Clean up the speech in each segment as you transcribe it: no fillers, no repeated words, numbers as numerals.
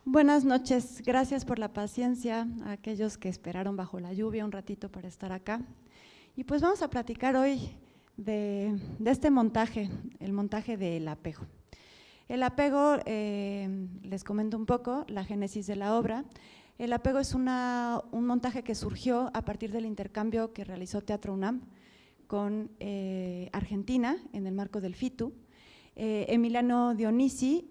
Buenas noches, gracias por la paciencia a aquellos que esperaron bajo la lluvia un ratito para estar acá. Y pues vamos a platicar hoy de este montaje, el montaje del apego. El apego, les comento un poco la génesis de la obra. El apego es un montaje que surgió a partir del intercambio que realizó Teatro UNAM con Argentina en el marco del FITU. Emiliano Dionisi,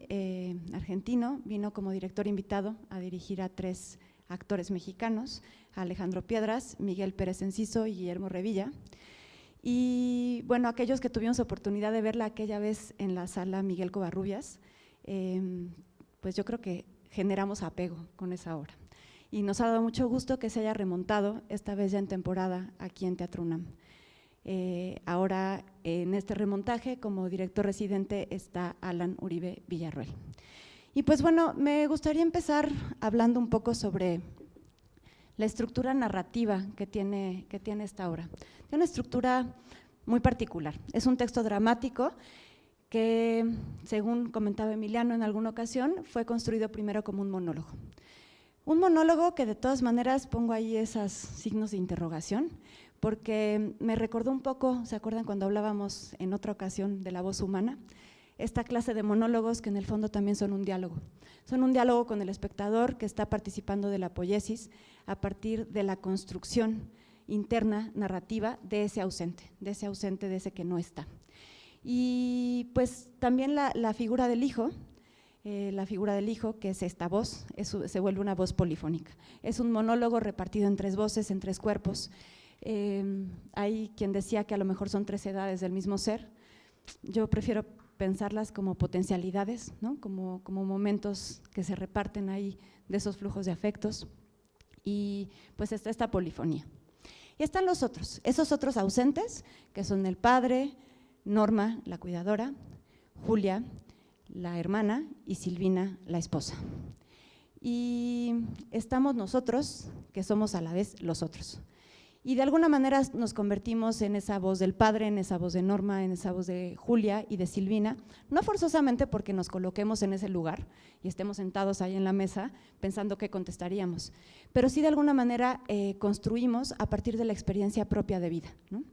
argentino, vino como director invitado a dirigir a 3 actores mexicanos, Alejandro Piedras, Miguel Pérez Enciso y Guillermo Revilla. Y bueno, aquellos que tuvimos oportunidad de verla aquella vez en la sala Miguel Covarrubias, pues yo creo que generamos apego con esa obra. Y nos ha dado mucho gusto que se haya remontado, esta vez ya en temporada, aquí en Teatro UNAM. Ahora en este remontaje como director residente está Alan Uribe Villarroel. Y pues bueno, me gustaría empezar hablando un poco sobre la estructura narrativa que tiene esta obra. Tiene una estructura muy particular, es un texto dramático que, según comentaba Emiliano en alguna ocasión, fue construido primero como un monólogo. Un monólogo que de todas maneras pongo ahí esos signos de interrogación, porque me recordó un poco, ¿se acuerdan cuando hablábamos en otra ocasión de la voz humana? Esta clase de monólogos que en el fondo también son un diálogo. Son un diálogo con el espectador que está participando de la poiesis a partir de la construcción interna, narrativa de ese ausente, de ese que no está. Y pues también la figura del hijo, que es esta voz, se vuelve una voz polifónica. Es un monólogo repartido en 3 voces, en 3 cuerpos. Hay quien decía que a lo mejor son 3 edades del mismo ser. Yo prefiero pensarlas como potencialidades, ¿no? como momentos que se reparten ahí de esos flujos de afectos. Y pues está esta polifonía. Y están los otros, esos otros ausentes, que son el padre, Norma, la cuidadora, Julia, la hermana, y Silvina, la esposa. Y estamos nosotros, que somos a la vez los otros. Y de alguna manera nos convertimos en esa voz del padre, en esa voz de Norma, en esa voz de Julia y de Silvina, no forzosamente porque nos coloquemos en ese lugar y estemos sentados ahí en la mesa pensando qué contestaríamos, pero sí de alguna manera construimos a partir de la experiencia propia de vida, ¿no?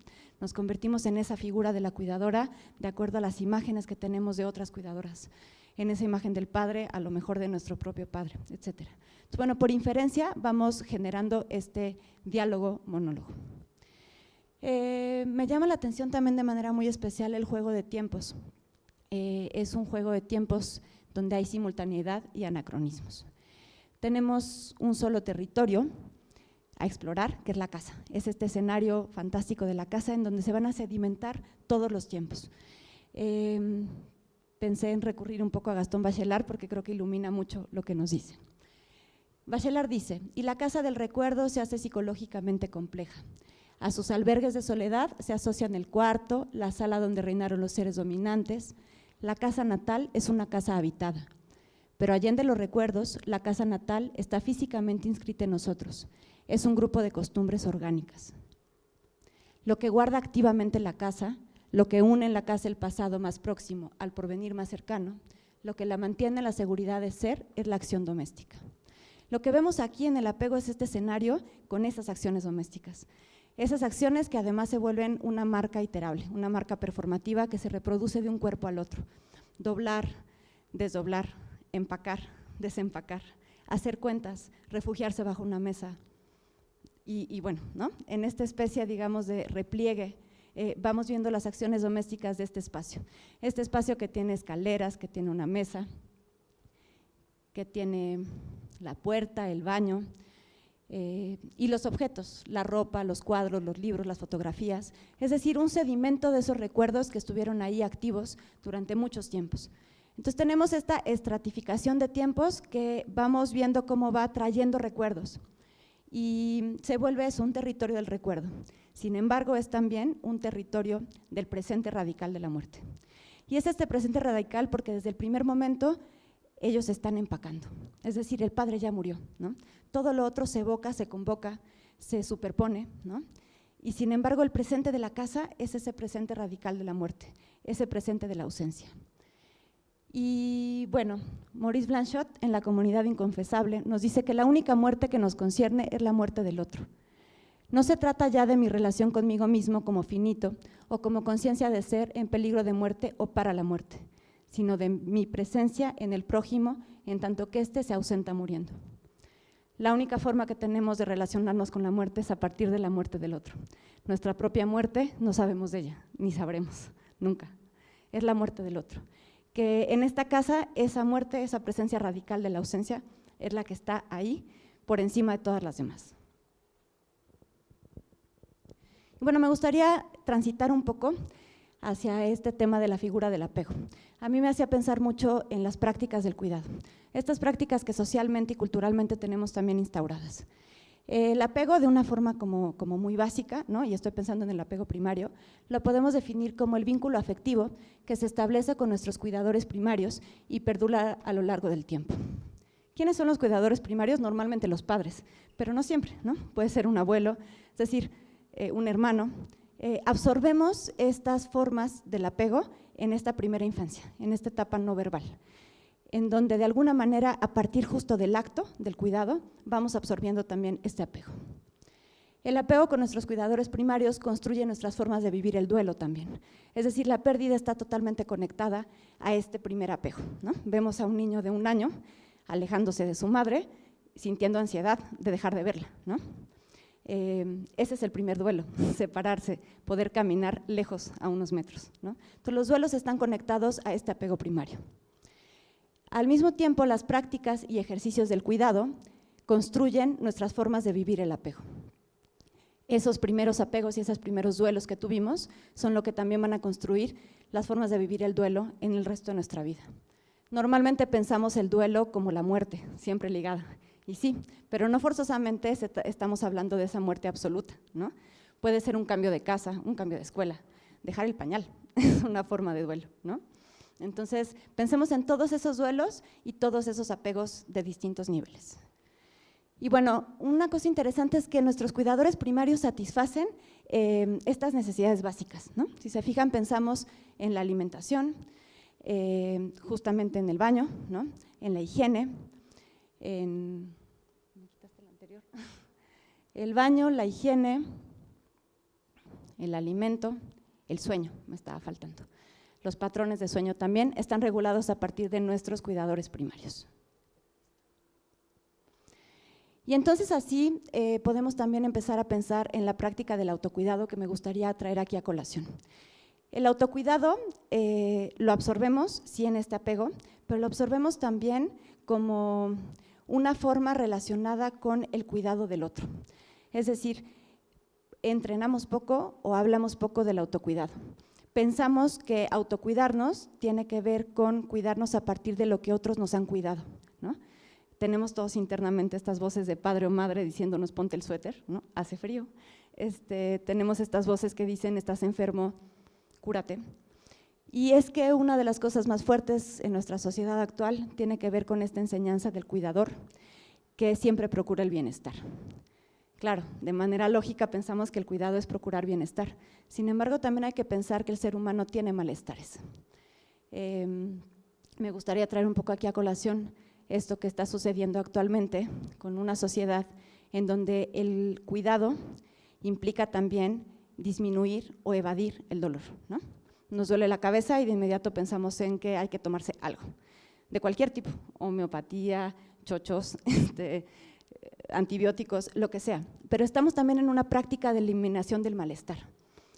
Nos convertimos en esa figura de la cuidadora de acuerdo a las imágenes que tenemos de otras cuidadoras, en esa imagen del padre, a lo mejor de nuestro propio padre, etcétera. Entonces, bueno, por inferencia vamos generando este diálogo monólogo. Me llama la atención también de manera muy especial el juego de tiempos. Es un juego de tiempos donde hay simultaneidad y anacronismos. Tenemos un solo territorio a explorar, que es la casa. Es este escenario fantástico de la casa en donde se van a sedimentar todos los tiempos. Pensé en recurrir un poco a Gastón Bachelard porque creo que ilumina mucho lo que nos dice. Bachelard dice, y la casa del recuerdo se hace psicológicamente compleja. A sus albergues de soledad se asocian el cuarto, la sala donde reinaron los seres dominantes. La casa natal es una casa habitada, pero allende los recuerdos, la casa natal está físicamente inscrita en nosotros. Es un grupo de costumbres orgánicas. Lo que guarda activamente la casa, lo que une en la casa el pasado más próximo al porvenir más cercano, lo que la mantiene en la seguridad de ser es la acción doméstica. Lo que vemos aquí en el apego es este escenario con esas acciones domésticas. Esas acciones que además se vuelven una marca iterable, una marca performativa que se reproduce de un cuerpo al otro. Doblar, desdoblar, empacar, desempacar, hacer cuentas, refugiarse bajo una mesa. Y bueno, ¿no? En esta especie, digamos, de repliegue, vamos viendo las acciones domésticas de este espacio que tiene escaleras, que tiene una mesa, que tiene la puerta, el baño, y los objetos, la ropa, los cuadros, los libros, las fotografías, es decir, un sedimento de esos recuerdos que estuvieron ahí activos durante muchos tiempos. Entonces tenemos esta estratificación de tiempos que vamos viendo cómo va trayendo recuerdos y se vuelve eso, un territorio del recuerdo. Sin embargo, es también un territorio del presente radical de la muerte. Y es este presente radical porque desde el primer momento ellos están empacando, es decir, el padre ya murió, ¿no? Todo lo otro se evoca, se convoca, se superpone, ¿no? Y sin embargo el presente de la casa es ese presente radical de la muerte, ese presente de la ausencia. Y bueno, Maurice Blanchot, en La comunidad inconfesable, nos dice que la única muerte que nos concierne es la muerte del otro. No se trata ya de mi relación conmigo mismo como finito o como conciencia de ser en peligro de muerte o para la muerte, sino de mi presencia en el prójimo en tanto que éste se ausenta muriendo. La única forma que tenemos de relacionarnos con la muerte es a partir de la muerte del otro. Nuestra propia muerte no sabemos de ella, ni sabremos, nunca. Es la muerte del otro. Que en esta casa esa muerte, esa presencia radical de la ausencia, es la que está ahí por encima de todas las demás. Bueno, me gustaría transitar un poco hacia este tema de la figura del apego. A mí me hacía pensar mucho en las prácticas del cuidado, estas prácticas que socialmente y culturalmente tenemos también instauradas. El apego de una forma como muy básica, ¿no? Y estoy pensando en el apego primario, lo podemos definir como el vínculo afectivo que se establece con nuestros cuidadores primarios y perdura a lo largo del tiempo. ¿Quiénes son los cuidadores primarios? Normalmente los padres, pero no siempre, ¿no? Puede ser un abuelo, es decir, un hermano. Absorbemos estas formas del apego en esta primera infancia, en esta etapa no verbal, en donde de alguna manera, a partir justo del acto, del cuidado, vamos absorbiendo también este apego. El apego con nuestros cuidadores primarios construye nuestras formas de vivir el duelo también. Es decir, la pérdida está totalmente conectada a este primer apego, ¿no? Vemos a un niño de 1 año alejándose de su madre, sintiendo ansiedad de dejar de verla, ¿no? Ese es el primer duelo, separarse, poder caminar lejos a unos metros, ¿no? Entonces, los duelos están conectados a este apego primario. Al mismo tiempo, las prácticas y ejercicios del cuidado construyen nuestras formas de vivir el apego. Esos primeros apegos y esos primeros duelos que tuvimos son lo que también van a construir las formas de vivir el duelo en el resto de nuestra vida. Normalmente pensamos el duelo como la muerte, siempre ligada. Y sí, pero no forzosamente estamos hablando de esa muerte absoluta, ¿no? Puede ser un cambio de casa, un cambio de escuela, dejar el pañal, es una forma de duelo, ¿no? Entonces, pensemos en todos esos duelos y todos esos apegos de distintos niveles. Y bueno, una cosa interesante es que nuestros cuidadores primarios satisfacen estas necesidades básicas, ¿no? Si se fijan, pensamos en la alimentación, justamente en el baño, ¿no? En la higiene, el baño, la higiene, el alimento, el sueño, me estaba faltando. Los patrones de sueño también están regulados a partir de nuestros cuidadores primarios. Y entonces así podemos también empezar a pensar en la práctica del autocuidado que me gustaría traer aquí a colación. El autocuidado lo absorbemos, sí, en este apego, pero lo absorbemos también como una forma relacionada con el cuidado del otro. Es decir, entrenamos poco o hablamos poco del autocuidado. Pensamos que autocuidarnos tiene que ver con cuidarnos a partir de lo que otros nos han cuidado, ¿no? Tenemos todos internamente estas voces de padre o madre diciéndonos ponte el suéter, ¿no? Hace frío. Tenemos estas voces que dicen estás enfermo, cúrate. Y es que una de las cosas más fuertes en nuestra sociedad actual tiene que ver con esta enseñanza del cuidador que siempre procura el bienestar. Claro, de manera lógica pensamos que el cuidado es procurar bienestar. Sin embargo, también hay que pensar que el ser humano tiene malestares. Me gustaría traer un poco aquí a colación esto que está sucediendo actualmente con una sociedad en donde el cuidado implica también disminuir o evadir el dolor, ¿no? Nos duele la cabeza y de inmediato pensamos en que hay que tomarse algo, de cualquier tipo, homeopatía, chochos, antibióticos, lo que sea. Pero estamos también en una práctica de eliminación del malestar.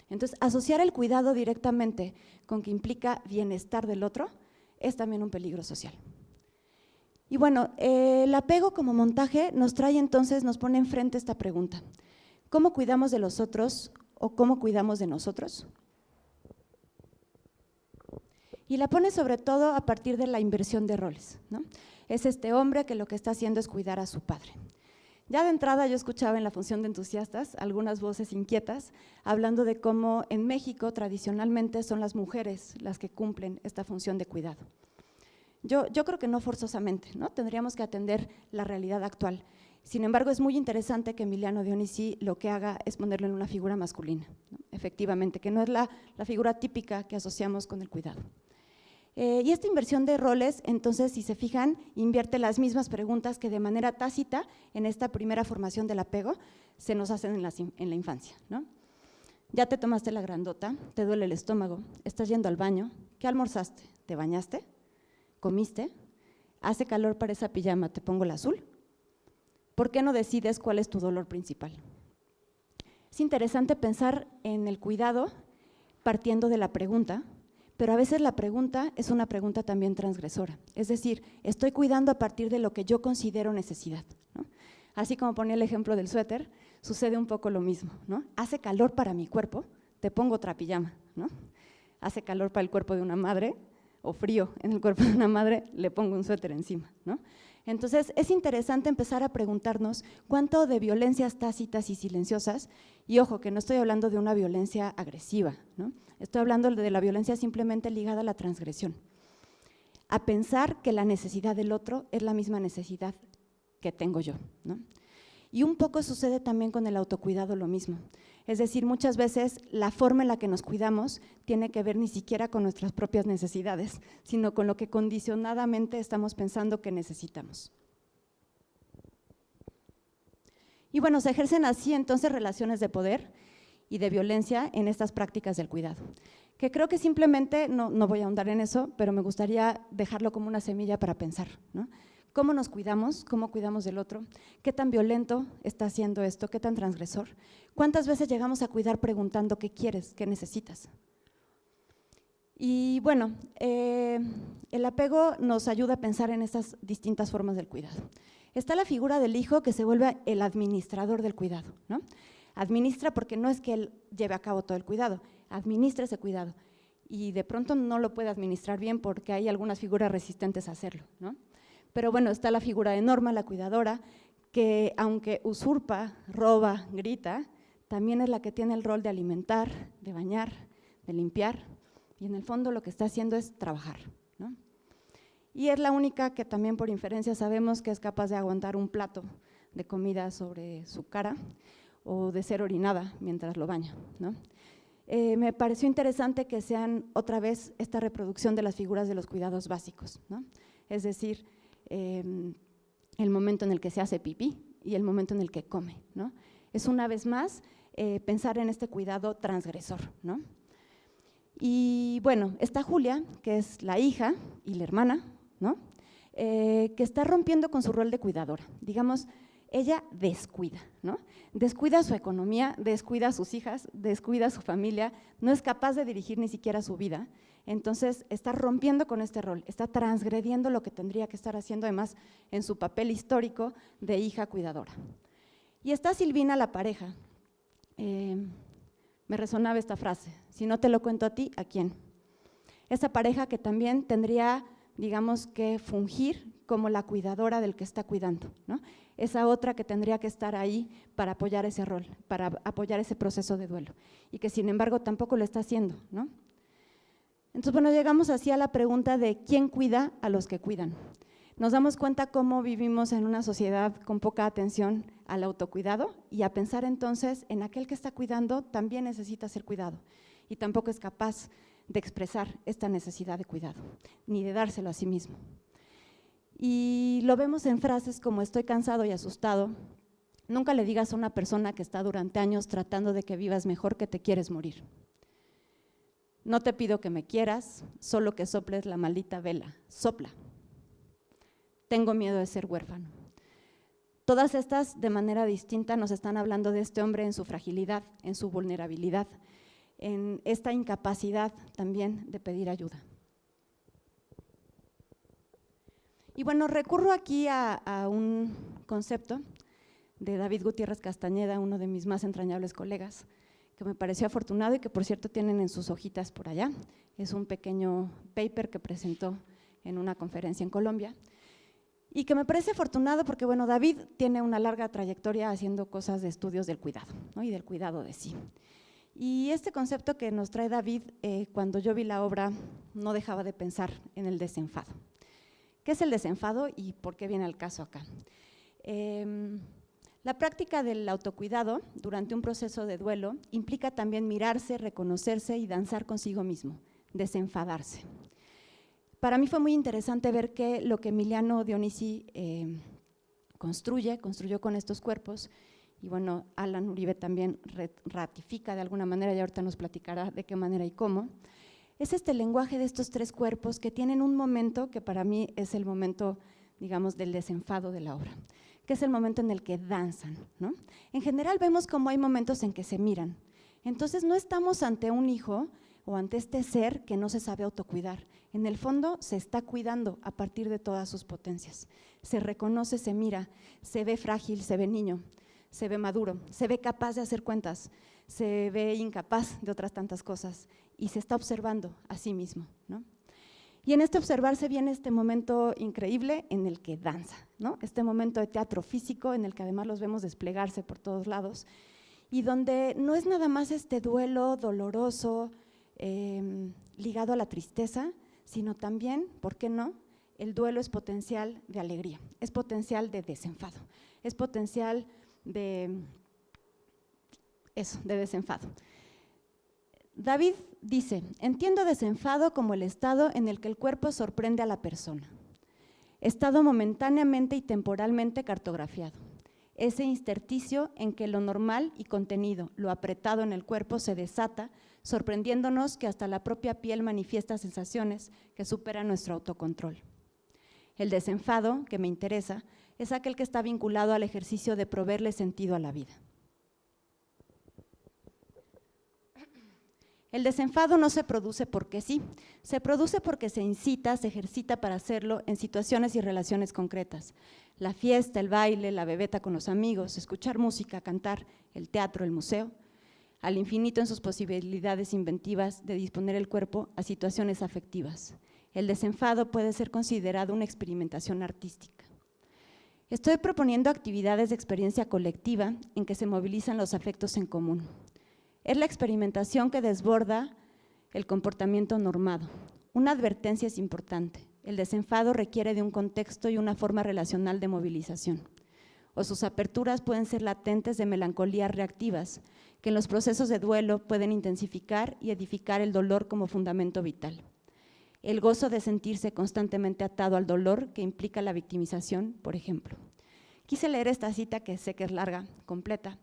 Entonces, asociar el cuidado directamente con que implica bienestar del otro es también un peligro social. Y bueno, el apego como montaje nos trae entonces, nos pone enfrente esta pregunta: ¿cómo cuidamos de los otros o cómo cuidamos de nosotros? Y la pone sobre todo a partir de la inversión de roles, ¿no? Es este hombre que lo que está haciendo es cuidar a su padre. Ya de entrada yo escuchaba en la función de entusiastas algunas voces inquietas hablando de cómo en México tradicionalmente son las mujeres las que cumplen esta función de cuidado. Yo creo que no forzosamente, ¿no? Tendríamos que atender la realidad actual. Sin embargo, es muy interesante que Emiliano Dionisi lo que haga es ponerlo en una figura masculina, ¿no? Efectivamente, que no es la figura típica que asociamos con el cuidado. Y esta inversión de roles, entonces, si se fijan, invierte las mismas preguntas que de manera tácita, en esta primera formación del apego, se nos hacen en la infancia, ¿no? Ya te tomaste la grandota, te duele el estómago, estás yendo al baño, ¿qué almorzaste? ¿Te bañaste? ¿Comiste? ¿Hace calor para esa pijama? ¿Te pongo el azul? ¿Por qué no decides cuál es tu dolor principal? Es interesante pensar en el cuidado partiendo de la pregunta, pero a veces la pregunta es una pregunta también transgresora. Es decir, estoy cuidando a partir de lo que yo considero necesidad, ¿no? Así como ponía el ejemplo del suéter, sucede un poco lo mismo, ¿no? Hace calor para mi cuerpo, te pongo otra pijama, ¿no? Hace calor para el cuerpo de una madre, o frío en el cuerpo de una madre, le pongo un suéter encima, ¿no? Entonces, es interesante empezar a preguntarnos cuánto de violencias tácitas y silenciosas, y ojo, que no estoy hablando de una violencia agresiva, ¿no? Estoy hablando de la violencia simplemente ligada a la transgresión, a pensar que la necesidad del otro es la misma necesidad que tengo yo, ¿no? Y un poco sucede también con el autocuidado lo mismo. Es decir, muchas veces la forma en la que nos cuidamos tiene que ver ni siquiera con nuestras propias necesidades, sino con lo que condicionadamente estamos pensando que necesitamos. Y bueno, se ejercen así entonces relaciones de poder y de violencia en estas prácticas del cuidado, que creo que simplemente, no voy a ahondar en eso, pero me gustaría dejarlo como una semilla para pensar, ¿no? ¿Cómo nos cuidamos? ¿Cómo cuidamos del otro? ¿Qué tan violento está haciendo esto? ¿Qué tan transgresor? ¿Cuántas veces llegamos a cuidar preguntando qué quieres, qué necesitas? Y bueno, el apego nos ayuda a pensar en estas distintas formas del cuidado. Está la figura del hijo que se vuelve el administrador del cuidado, ¿no? Administra porque no es que él lleve a cabo todo el cuidado, administra ese cuidado. Y de pronto no lo puede administrar bien porque hay algunas figuras resistentes a hacerlo, ¿no? Pero bueno, está la figura de Norma, la cuidadora, que aunque usurpa, roba, grita, también es la que tiene el rol de alimentar, de bañar, de limpiar, y en el fondo lo que está haciendo es trabajar, ¿no? Y es la única que también por inferencia sabemos que es capaz de aguantar un plato de comida sobre su cara o de ser orinada mientras lo baña, ¿no? Me pareció interesante que sean otra vez esta reproducción de las figuras de los cuidados básicos, ¿no? Es decir, el momento en el que se hace pipí y el momento en el que come, ¿no? Es una vez más pensar en este cuidado transgresor, ¿no? Y bueno, está Julia, que es la hija y la hermana, ¿no? Que está rompiendo con su rol de cuidadora. Digamos, ella descuida, ¿no? Descuida su economía, descuida a sus hijas, descuida a su familia, no es capaz de dirigir ni siquiera su vida. Entonces, está rompiendo con este rol, está transgrediendo lo que tendría que estar haciendo, además, en su papel histórico de hija cuidadora. Y está Silvina, la pareja. Me resonaba esta frase: si no te lo cuento a ti, ¿a quién? Esa pareja que también tendría, digamos, que fungir como la cuidadora del que está cuidando, ¿no? Esa otra que tendría que estar ahí para apoyar ese rol, para apoyar ese proceso de duelo, y que sin embargo tampoco lo está haciendo, ¿no? Entonces, bueno, llegamos así a la pregunta de ¿quién cuida a los que cuidan? Nos damos cuenta cómo vivimos en una sociedad con poca atención al autocuidado y a pensar entonces en aquel que está cuidando también necesita ser cuidado y tampoco es capaz de expresar esta necesidad de cuidado, ni de dárselo a sí mismo. Y lo vemos en frases como estoy cansado y asustado. Nunca le digas a una persona que está durante años tratando de que vivas mejor que te quieres morir. No te pido que me quieras, solo que soples la maldita vela, sopla. Tengo miedo de ser huérfano. Todas estas, de manera distinta, nos están hablando de este hombre en su fragilidad, en su vulnerabilidad, en esta incapacidad también de pedir ayuda. Y bueno, recurro aquí a un concepto de David Gutiérrez Castañeda, uno de mis más entrañables colegas, que me pareció afortunado y que por cierto tienen en sus hojitas por allá. Es un pequeño paper que presentó en una conferencia en Colombia y que me parece afortunado porque, bueno, David tiene una larga trayectoria haciendo cosas de estudios del cuidado, ¿no? Y del cuidado de sí. Y este concepto que nos trae David, cuando yo vi la obra, no dejaba de pensar en el desenfado. ¿Qué es el desenfado y por qué viene al caso acá? La práctica del autocuidado durante un proceso de duelo implica también mirarse, reconocerse y danzar consigo mismo, desenfadarse. para mí fue muy interesante ver que lo que Emiliano Dionisi construyó con estos cuerpos, y bueno, Alan Uribe también ratifica de alguna manera, y ahorita nos platicará de qué manera y cómo, es este lenguaje de estos tres cuerpos que tienen un momento que para mí es el momento, digamos, del desenfado de la obra, que es el momento en el que danzan, ¿no? En general vemos como hay momentos en que se miran, entonces no estamos ante un hijo o ante este ser que no se sabe autocuidar, en el fondo se está cuidando a partir de todas sus potencias, se reconoce, se mira, se ve frágil, se ve niño, se ve maduro, se ve capaz de hacer cuentas, se ve incapaz de otras tantas cosas y se está observando a sí mismo, ¿no? Y en este observarse viene este momento increíble en el que danza, ¿no? Este momento de teatro físico en el que además los vemos desplegarse por todos lados y donde no es nada más este duelo doloroso ligado a la tristeza, sino también, ¿por qué no?, el duelo es potencial de alegría, es potencial de desenfado, es potencial de desenfado. David dice, entiendo desenfado como el estado en el que el cuerpo sorprende a la persona, estado momentáneamente y temporalmente cartografiado, ese intersticio en que lo normal y contenido, lo apretado en el cuerpo se desata, sorprendiéndonos que hasta la propia piel manifiesta sensaciones que superan nuestro autocontrol. El desenfado, que me interesa, es aquel que está vinculado al ejercicio de proveerle sentido a la vida. El desenfado no se produce porque sí, se produce porque se incita, se ejercita para hacerlo en situaciones y relaciones concretas. La fiesta, el baile, la bebeta con los amigos, escuchar música, cantar, el teatro, el museo, al infinito en sus posibilidades inventivas de disponer el cuerpo a situaciones afectivas. El desenfado puede ser considerado una experimentación artística. Estoy proponiendo actividades de experiencia colectiva en que se movilizan los afectos en común. Es la experimentación que desborda el comportamiento normado. Una advertencia es importante. El desenfado requiere de un contexto y una forma relacional de movilización. O sus aperturas pueden ser latentes de melancolías reactivas, que en los procesos de duelo pueden intensificar y edificar el dolor como fundamento vital. El gozo de sentirse constantemente atado al dolor que implica la victimización, por ejemplo. Quise leer esta cita, que sé que es larga, completa,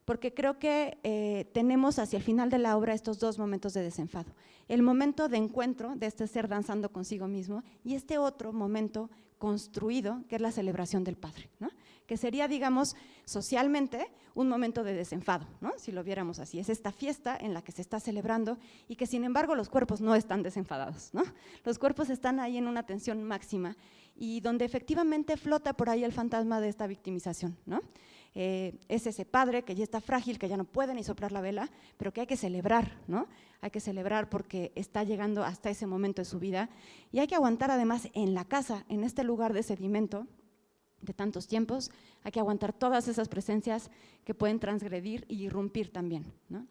porque creo que tenemos hacia el final de la obra estos dos momentos de desenfado. El momento de encuentro de este ser danzando consigo mismo y este otro momento construido, que es la celebración del Padre, ¿no? Que sería, digamos, socialmente un momento de desenfado, ¿no? Si lo viéramos así, es esta fiesta en la que se está celebrando y que sin embargo los cuerpos no están desenfadados, ¿no? Los cuerpos están ahí en una tensión máxima y donde efectivamente flota por ahí el fantasma de esta victimización, ¿no? Es ese padre que ya está frágil, que ya no puede ni soplar la vela, pero que hay que celebrar, ¿no? Hay que celebrar porque está llegando hasta ese momento de su vida y hay que aguantar además en la casa, en este lugar de sedimento de tantos tiempos, hay que aguantar todas esas presencias que pueden transgredir y irrumpir también, ¿no?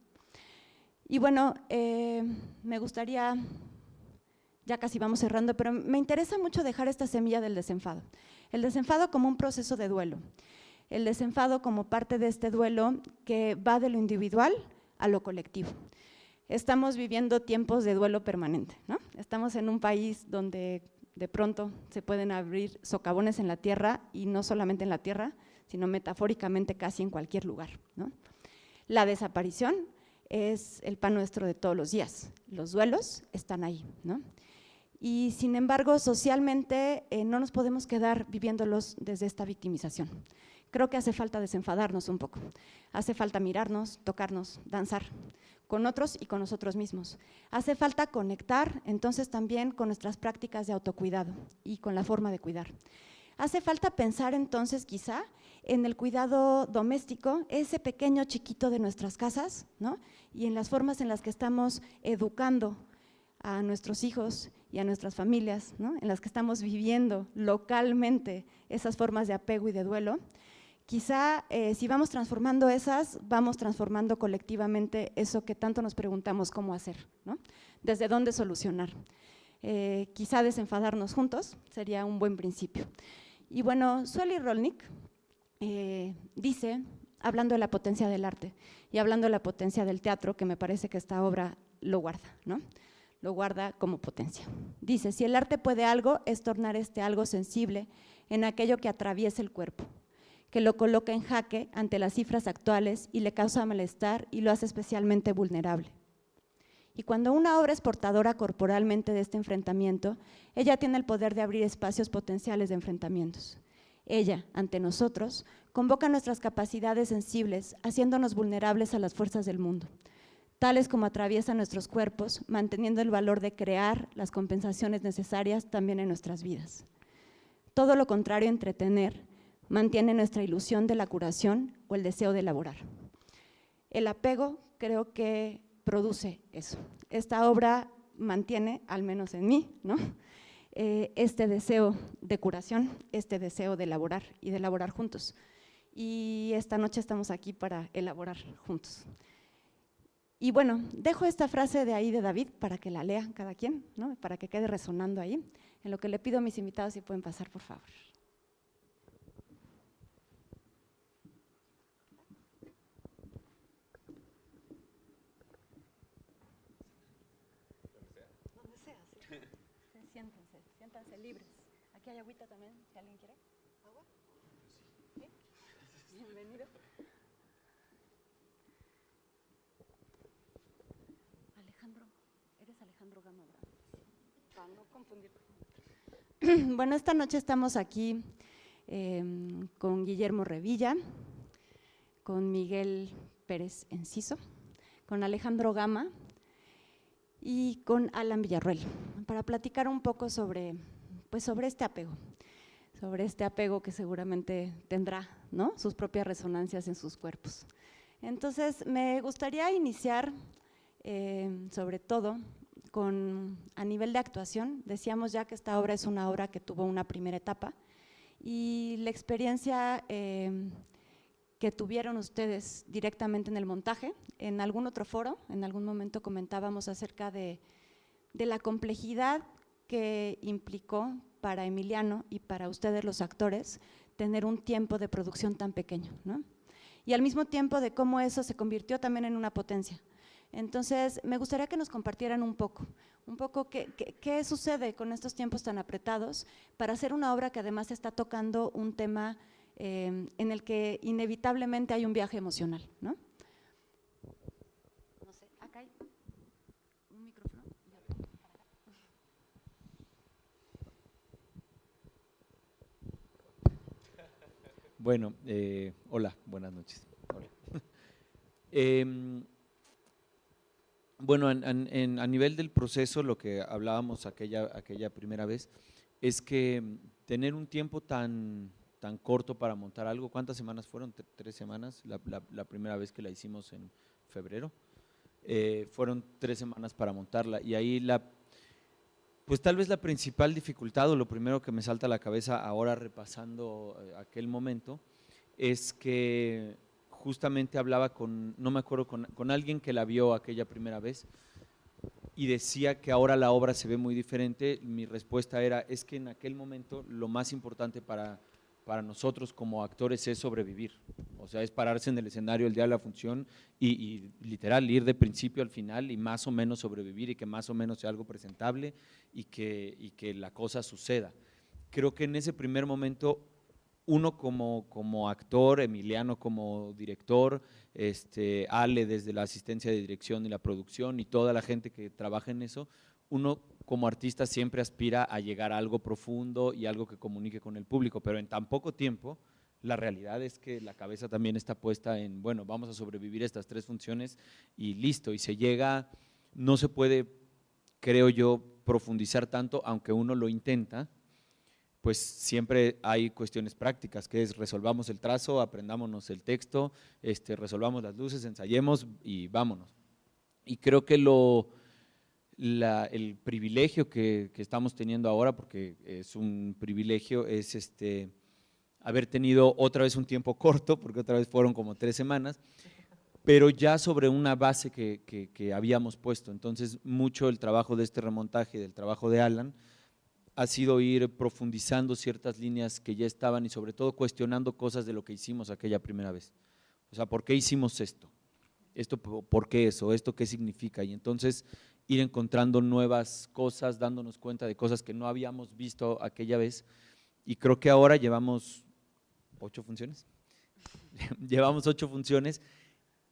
Y bueno, me gustaría, ya casi vamos cerrando, pero me interesa mucho dejar esta semilla del desenfado. El desenfado como un proceso de duelo. El desenfado como parte de este duelo que va de lo individual a lo colectivo. Estamos viviendo tiempos de duelo permanente, ¿no? Estamos en un país donde de pronto se pueden abrir socavones en la tierra y no solamente en la tierra, sino metafóricamente casi en cualquier lugar, ¿no? La desaparición es el pan nuestro de todos los días, los duelos están ahí, ¿no? Y sin embargo, socialmente no nos podemos quedar viviéndolos desde esta victimización. Creo que hace falta desenfadarnos un poco, hace falta mirarnos, tocarnos, danzar con otros y con nosotros mismos. Hace falta conectar entonces también con nuestras prácticas de autocuidado y con la forma de cuidar. Hace falta pensar entonces quizá en el cuidado doméstico, ese pequeño chiquito de nuestras casas, ¿no? Y en las formas en las que estamos educando a nuestros hijos y a nuestras familias, ¿no? En las que estamos viviendo localmente esas formas de apego y de duelo. Quizá si vamos transformando esas, vamos transformando colectivamente eso que tanto nos preguntamos cómo hacer, ¿no? Desde dónde solucionar. Quizá desenfadarnos juntos sería un buen principio. Y bueno, Sueli Rolnik dice, hablando de la potencia del arte y hablando de la potencia del teatro, que me parece que esta obra lo guarda, ¿no? lo guarda como potencia. Dice, si el arte puede algo, es tornar este algo sensible en aquello que atraviesa el cuerpo, que lo coloca en jaque ante las cifras actuales y le causa malestar y lo hace especialmente vulnerable. Y cuando una obra es portadora corporalmente de este enfrentamiento, ella tiene el poder de abrir espacios potenciales de enfrentamientos. Ella, ante nosotros, convoca nuestras capacidades sensibles, haciéndonos vulnerables a las fuerzas del mundo, tales como atraviesan nuestros cuerpos, manteniendo el valor de crear las compensaciones necesarias también en nuestras vidas. Todo lo contrario a entretener, mantiene nuestra ilusión de la curación o el deseo de elaborar. El apego creo que produce eso. Esta obra mantiene, al menos en mí, ¿no? Este deseo de curación, este deseo de elaborar y de elaborar juntos. Y esta noche estamos aquí para elaborar juntos. Y bueno, dejo esta frase de ahí de David para que la lea cada quien, ¿no? Para que quede resonando ahí. En lo que le pido a mis invitados si pueden pasar, por favor. Donde sea, sí. Siéntanse libres. Aquí hay agüita también, si alguien quiere. ¿Agua? ¿Sí? Bienvenido. Alejandro, eres Alejandro Gama, ¿verdad? Para no confundir. Bueno, esta noche estamos aquí con Guillermo Revilla, con Miguel Pérez Enciso, con Alejandro Gama y con Alan Villarroel, para platicar un poco sobre este apego que seguramente tendrá, ¿no?, sus propias resonancias en sus cuerpos. Entonces, me gustaría iniciar sobre todo a nivel de actuación. Decíamos ya que esta obra es una obra que tuvo una primera etapa y la experiencia que tuvieron ustedes directamente en el montaje. En algún otro foro, en algún momento comentábamos acerca de la complejidad que implicó para Emiliano y para ustedes los actores tener un tiempo de producción tan pequeño, ¿no? Y al mismo tiempo de cómo eso se convirtió también en una potencia. Entonces, me gustaría que nos compartieran un poco qué sucede con estos tiempos tan apretados para hacer una obra que además está tocando un tema en el que inevitablemente hay un viaje emocional, ¿no? No sé, acá hay un micrófono. Bueno, hola, buenas noches. Hola. Bueno, a nivel del proceso, lo que hablábamos aquella primera vez, es que tener un tiempo tan corto para montar algo. ¿Cuántas semanas fueron? 3 semanas, la primera vez que la hicimos en febrero. Fueron 3 semanas para montarla y ahí pues tal vez la principal dificultad o lo primero que me salta a la cabeza ahora repasando aquel momento es que justamente hablaba no me acuerdo, con alguien que la vio aquella primera vez y decía que ahora la obra se ve muy diferente. Mi respuesta era, es que en aquel momento lo más importante para nosotros como actores es sobrevivir, o sea, es pararse en el escenario el día de la función y literal ir de principio al final y más o menos sobrevivir y que más o menos sea algo presentable y que la cosa suceda. Creo que en ese primer momento uno como actor, Emiliano como director, Ale desde la asistencia de dirección y la producción y toda la gente que trabaja en eso, uno como artista siempre aspira a llegar a algo profundo y algo que comunique con el público, pero en tan poco tiempo, la realidad es que la cabeza también está puesta en, bueno, vamos a sobrevivir estas 3 funciones y listo, y se llega, no se puede, creo yo, profundizar tanto, aunque uno lo intenta, pues siempre hay cuestiones prácticas, que es resolvamos el trazo, aprendámonos el texto, resolvamos las luces, ensayemos y vámonos. Y creo que el privilegio que estamos teniendo ahora, porque es un privilegio, es haber tenido otra vez un tiempo corto, porque otra vez fueron como 3 semanas, pero ya sobre una base que habíamos puesto. Entonces, mucho el trabajo de este remontaje, del trabajo de Alan, ha sido ir profundizando ciertas líneas que ya estaban y sobre todo cuestionando cosas de lo que hicimos aquella primera vez. O sea, ¿por qué hicimos esto? ¿Esto por qué eso? ¿Esto qué significa? Y entonces ir encontrando nuevas cosas, dándonos cuenta de cosas que no habíamos visto aquella vez. Y creo que ahora llevamos 8 funciones. Llevamos 8 funciones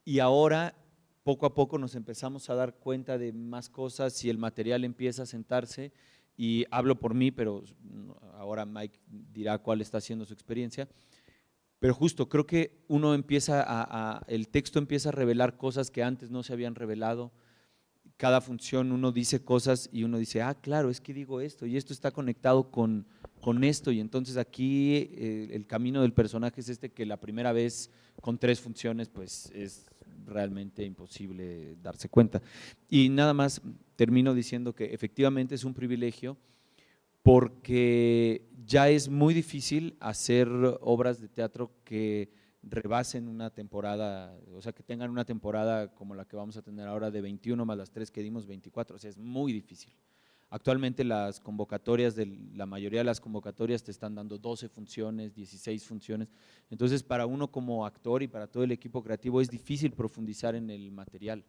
y ahora poco a poco nos empezamos a dar cuenta de más cosas y el material empieza a sentarse. Y hablo por mí, pero ahora Mike dirá cuál está siendo su experiencia. Pero justo creo que uno empieza el texto empieza a revelar cosas que antes no se habían revelado. Cada función uno dice cosas y uno dice, ah, claro, es que digo esto y esto está conectado con esto, y entonces aquí el camino del personaje es este, que la primera vez con 3 funciones pues es realmente imposible darse cuenta. Y nada más termino diciendo que efectivamente es un privilegio, porque ya es muy difícil hacer obras de teatro que rebasen una temporada, o sea, que tengan una temporada como la que vamos a tener ahora de 21 más las 3 que dimos, 24, o sea, es muy difícil. Actualmente las convocatorias, la mayoría de las convocatorias te están dando 12 funciones, 16 funciones, entonces para uno como actor y para todo el equipo creativo es difícil profundizar en el material.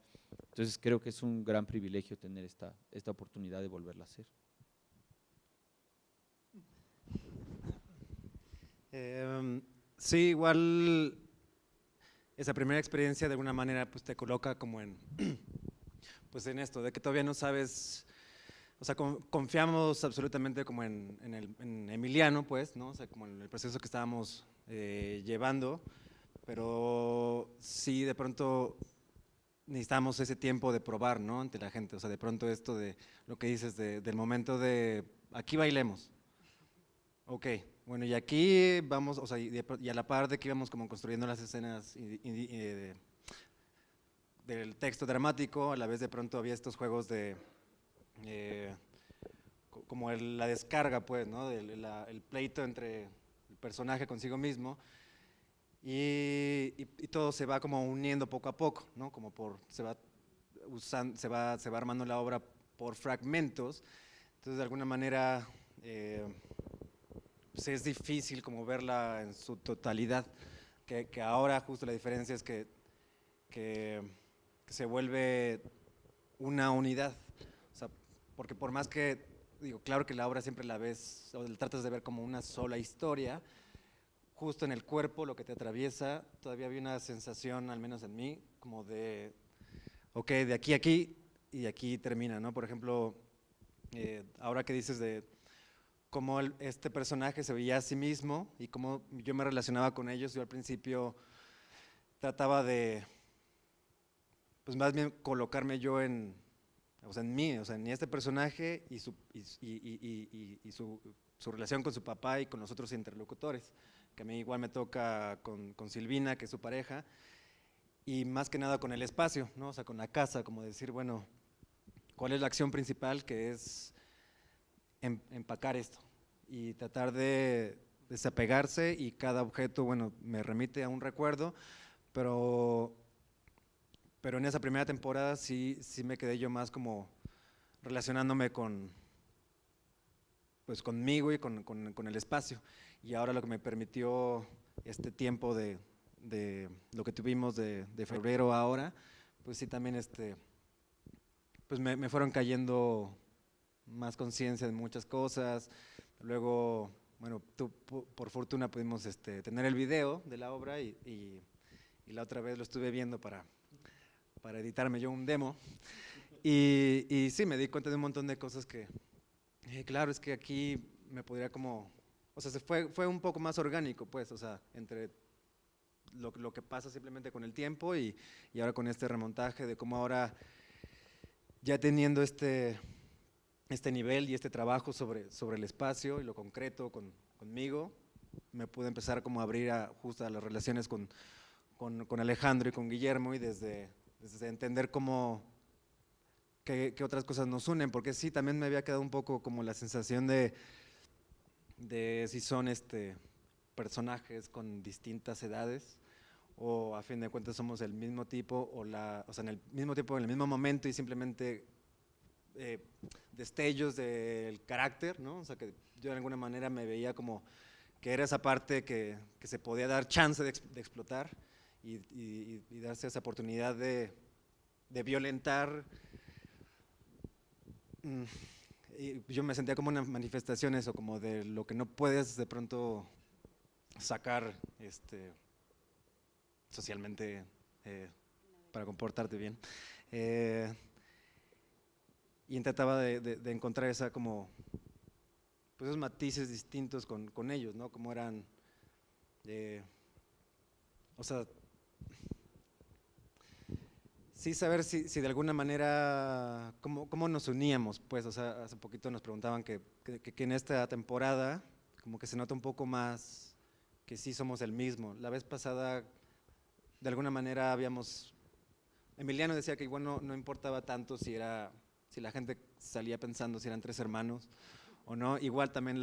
Entonces creo que es un gran privilegio tener esta oportunidad de volverla a hacer. Sí, igual esa primera experiencia de alguna manera pues te coloca como pues en esto, de que todavía no sabes, o sea, confiamos absolutamente como en Emiliano, pues, ¿no? O sea, como en el proceso que estábamos llevando, pero sí de pronto necesitamos ese tiempo de probar, ¿no? Ante la gente, o sea, de pronto esto de lo que dices, del momento de aquí bailemos. Ok, bueno, y aquí vamos, o sea, y a la par de que íbamos como construyendo las escenas del texto dramático, a la vez de pronto había estos juegos de, como la descarga, pues, ¿no? El pleito entre el personaje consigo mismo, y todo se va como uniendo poco a poco, ¿no? Como se va armando la obra por fragmentos, entonces de alguna manera pues es difícil como verla en su totalidad, que ahora justo la diferencia es que se vuelve una unidad, o sea, porque por más que, digo, claro que la obra siempre la ves, o la tratas de ver como una sola historia, justo en el cuerpo, lo que te atraviesa, todavía había una sensación, al menos en mí, como de, ok, de aquí a aquí, y aquí termina, ¿no? Por ejemplo, ahora que dices de cómo este personaje se veía a sí mismo y cómo yo me relacionaba con ellos. Yo al principio trataba de, pues más bien colocarme yo o sea, en mí, o sea, en este personaje y su relación con su papá y con los otros interlocutores, que a mí igual me toca con Silvina, que es su pareja, y más que nada con el espacio, ¿no? O sea, con la casa, como decir, bueno, ¿cuál es la acción principal? Que es empacar esto y tratar de desapegarse, y cada objeto, bueno, me remite a un recuerdo, pero en esa primera temporada sí me quedé yo más como relacionándome pues conmigo y con el espacio, y ahora lo que me permitió este tiempo de lo que tuvimos de febrero a ahora, pues sí también pues me fueron cayendo más conciencia de muchas cosas. Luego, bueno, por fortuna pudimos tener el video de la obra, y la otra vez lo estuve viendo para editarme yo un demo, y sí, me di cuenta de un montón de cosas que, claro, es que aquí me podría como, o sea, fue un poco más orgánico, pues, o sea, entre lo que pasa simplemente con el tiempo y ahora con este remontaje de cómo ahora, ya teniendo este nivel y este trabajo sobre el espacio y lo concreto conmigo, me pude empezar como a abrir justo a las relaciones con Alejandro y con Guillermo, y desde entender qué otras cosas nos unen, porque sí, también me había quedado un poco como la sensación de si son personajes con distintas edades, o a fin de cuentas somos el mismo tipo, o sea, en el mismo tiempo, en el mismo momento, y simplemente destellos del carácter, ¿no? O sea, que yo de alguna manera me veía como que era esa parte que se podía dar chance de explotar, y darse esa oportunidad de violentar y yo me sentía como una manifestación eso, como de lo que no puedes de pronto sacar socialmente para comportarte bien. Y intentaba de encontrar esa como, pues esos matices distintos con ellos, ¿no? Como eran, o sea, sí saber si de alguna manera, cómo nos uníamos, pues, o sea, hace poquito nos preguntaban que en esta temporada como que se nota un poco más que sí somos el mismo. La vez pasada, de alguna manera Emiliano decía que igual no importaba tanto si la gente salía pensando si eran 3 hermanos o no, igual también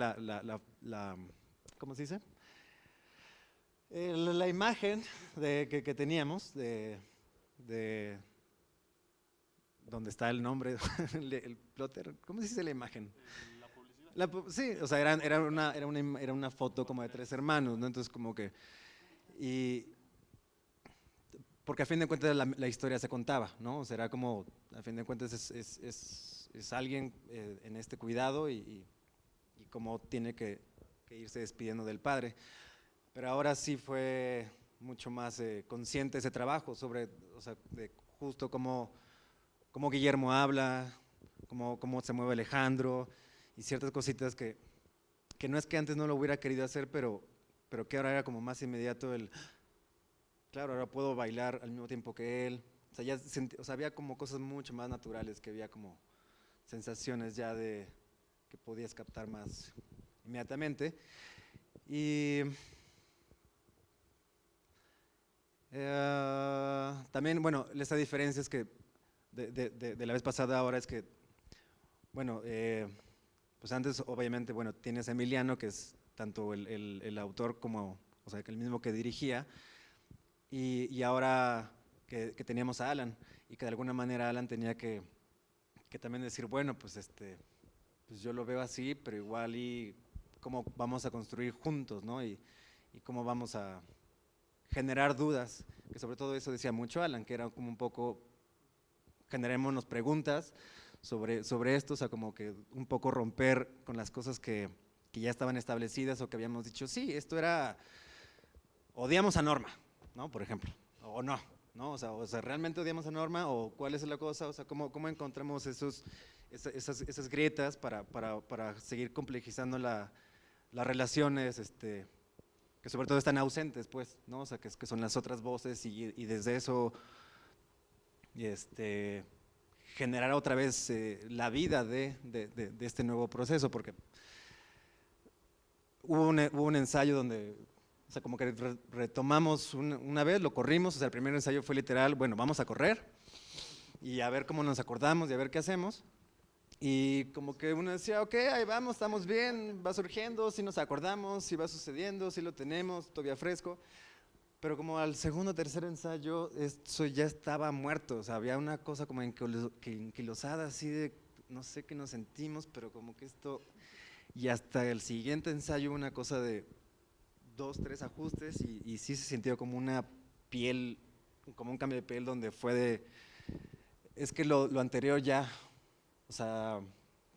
¿cómo se dice? La imagen que teníamos de donde está el nombre, el plotter, ¿cómo se dice la imagen? La publicidad. Sí, o sea, era una foto como de 3 hermanos, ¿no? Entonces como que, porque a fin de cuentas la historia se contaba, ¿no? O sea, era como, a fin de cuentas es alguien en este cuidado y cómo tiene que irse despidiendo del padre. Pero ahora sí fue mucho más consciente ese trabajo sobre, o sea, de justo cómo Guillermo habla, cómo se mueve Alejandro y ciertas cositas que no es que antes no lo hubiera querido hacer, pero que ahora era como más inmediato claro, ahora puedo bailar al mismo tiempo que él. O sea, había como cosas mucho más naturales, que había como sensaciones ya que podías captar más inmediatamente. Y también, bueno, esta diferencia es que de la vez pasada ahora es que, bueno, pues antes obviamente, bueno, tienes a Emiliano, que es tanto el autor como, o sea, que el mismo que dirigía, y ahora que teníamos a Alan, y que de alguna manera Alan tenía que también decir, bueno, pues pues yo lo veo así, pero igual y cómo vamos a construir juntos, ¿no? Y cómo vamos a generar dudas, que sobre todo eso decía mucho Alan, que era como un poco, generémonos preguntas sobre esto, o sea, como que un poco romper con las cosas que ya estaban establecidas o que habíamos dicho, sí, esto era, odiamos a Norma, ¿no? Por ejemplo, o no, ¿no? O sea, ¿realmente odiamos a Norma o cuál es la cosa? O sea, ¿cómo encontramos esas grietas para seguir complejizando las relaciones, que sobre todo están ausentes, pues, ¿no? O sea, que son las otras voces y desde eso, generar otra vez la vida de este nuevo proceso, porque hubo un ensayo donde, o sea, como que retomamos una vez, lo corrimos, o sea, el primer ensayo fue literal, bueno, vamos a correr y a ver cómo nos acordamos y a ver qué hacemos. Y como que uno decía, ok, ahí vamos, estamos bien, va surgiendo, si nos acordamos, si va sucediendo, si lo tenemos, todavía fresco. Pero como al segundo o tercer ensayo, eso ya estaba muerto, o sea, había una cosa como enquilosada, así de, no sé qué nos sentimos, pero como que esto, y hasta el siguiente ensayo una cosa de 2, 3 ajustes y sí se sintió como una piel, como un cambio de piel donde fue es que lo anterior ya, o sea,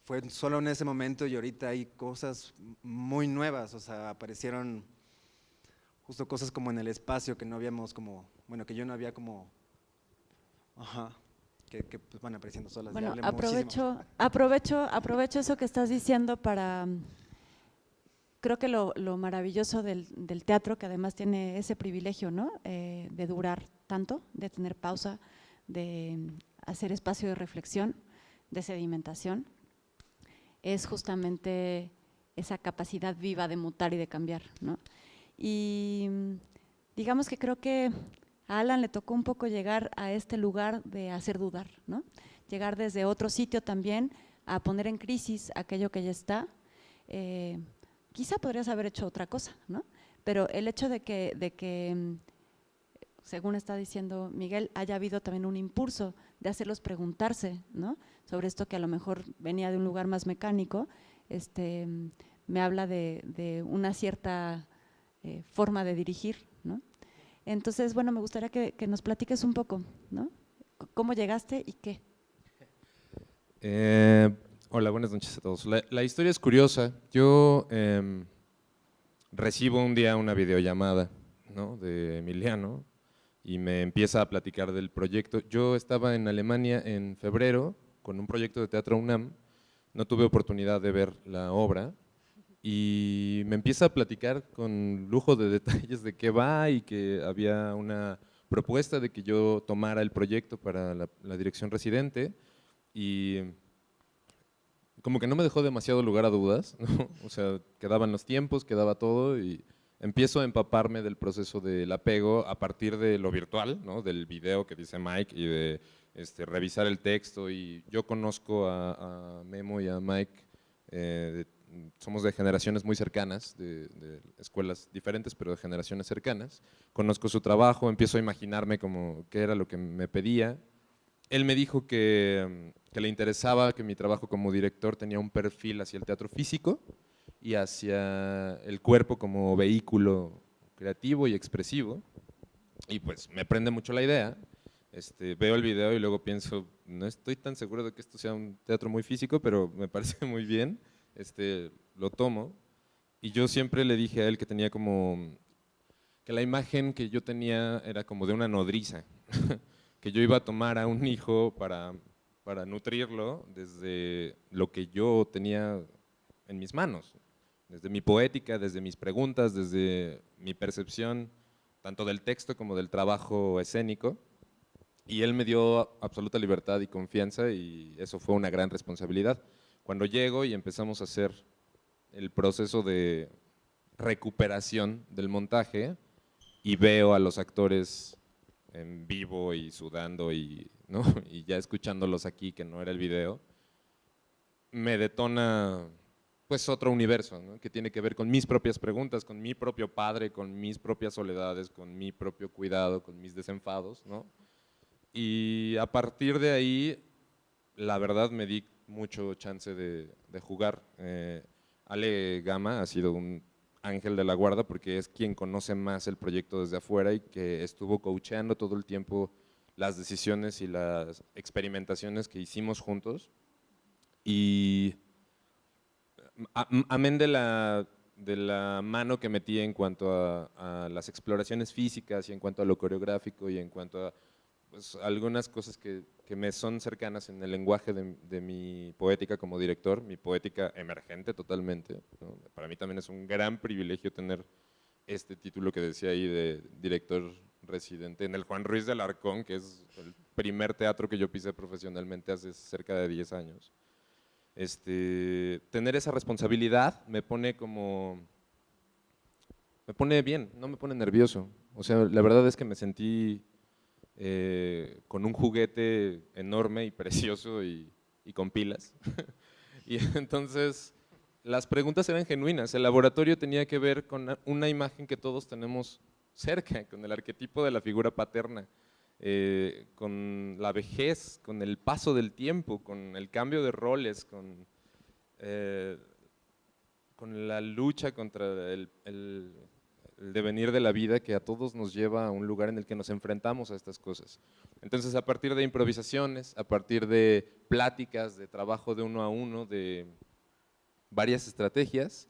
fue solo en ese momento y ahorita hay cosas muy nuevas, o sea, aparecieron justo cosas como en el espacio que no habíamos como, bueno, que yo no había como, que pues van apareciendo solas. Bueno, aprovecho eso que estás diciendo para, creo que lo maravilloso del teatro, que además tiene ese privilegio, ¿no? De durar tanto, de tener pausa, de hacer espacio de reflexión, de sedimentación, es justamente esa capacidad viva de mutar y de cambiar, ¿no? Y digamos que creo que a Alan le tocó un poco llegar a este lugar de hacer dudar, ¿no? Llegar desde otro sitio también a poner en crisis aquello que ya está. Quizá podrías haber hecho otra cosa, ¿no? Pero el hecho de que, según está diciendo Miguel, haya habido también un impulso de hacerlos preguntarse, ¿no? Sobre esto que a lo mejor venía de un lugar más mecánico, me habla de una cierta forma de dirigir, ¿no? Entonces, bueno, me gustaría que nos platiques un poco, ¿no? ¿Cómo llegaste y qué? Hola, buenas noches a todos. La historia es curiosa. Yo recibo un día una videollamada, ¿no?, de Emiliano y me empieza a platicar del proyecto. Yo estaba en Alemania en febrero con un proyecto de Teatro UNAM, no tuve oportunidad de ver la obra y me empieza a platicar con lujo de detalles de qué va y que había una propuesta de que yo tomara el proyecto para la dirección residente y como que no me dejó demasiado lugar a dudas, ¿no? O sea, quedaban los tiempos, quedaba todo y empiezo a empaparme del proceso del apego a partir de lo virtual, ¿no?, del video que dice Mike y de revisar el texto. Y yo conozco a Memo y a Mike, somos de generaciones muy cercanas, de escuelas diferentes, pero de generaciones cercanas. Conozco su trabajo, empiezo a imaginarme como qué era lo que me pedía. Él me dijo que le interesaba que mi trabajo como director tenía un perfil hacia el teatro físico y hacia el cuerpo como vehículo creativo y expresivo. Y pues me prende mucho la idea. Veo el video y luego pienso, no estoy tan seguro de que esto sea un teatro muy físico, pero me parece muy bien. Lo tomo. Y yo siempre le dije a él que tenía como, que la imagen que yo tenía era como de una nodriza, que yo iba a tomar a un hijo para nutrirlo desde lo que yo tenía en mis manos, desde mi poética, desde mis preguntas, desde mi percepción, tanto del texto como del trabajo escénico. Y él me dio absoluta libertad y confianza y eso fue una gran responsabilidad. Cuando llego y empezamos a hacer el proceso de recuperación del montaje y veo a los actores en vivo y sudando y, ¿no?, y ya escuchándolos aquí, que no era el video, me detona pues otro universo, ¿no?, que tiene que ver con mis propias preguntas, con mi propio padre, con mis propias soledades, con mi propio cuidado, con mis desenfados, ¿no? Y a partir de ahí, la verdad me di mucho chance de jugar. Ale Gama ha sido un ángel de la guarda porque es quien conoce más el proyecto desde afuera y que estuvo coacheando todo el tiempo las decisiones y las experimentaciones que hicimos juntos. Y amén de la mano que metí en cuanto a las exploraciones físicas y en cuanto a lo coreográfico y en cuanto a pues, algunas cosas que me son cercanas en el lenguaje de mi poética como director, mi poética emergente totalmente, ¿no? Para mí también es un gran privilegio tener este título que decía ahí de director residente en el Juan Ruiz de Alarcón, que es el primer teatro que yo pisé profesionalmente hace cerca de 10 años. Tener esa responsabilidad me pone bien, no me pone nervioso. O sea, la verdad es que me sentí con un juguete enorme y precioso y con pilas. Y entonces las preguntas eran genuinas. El laboratorio tenía que ver con una imagen que todos tenemos cerca, con el arquetipo de la figura paterna, con la vejez, con el paso del tiempo, con el cambio de roles, con la lucha contra el devenir de la vida que a todos nos lleva a un lugar en el que nos enfrentamos a estas cosas. Entonces, a partir de improvisaciones, a partir de pláticas, de trabajo de uno a uno, de varias estrategias,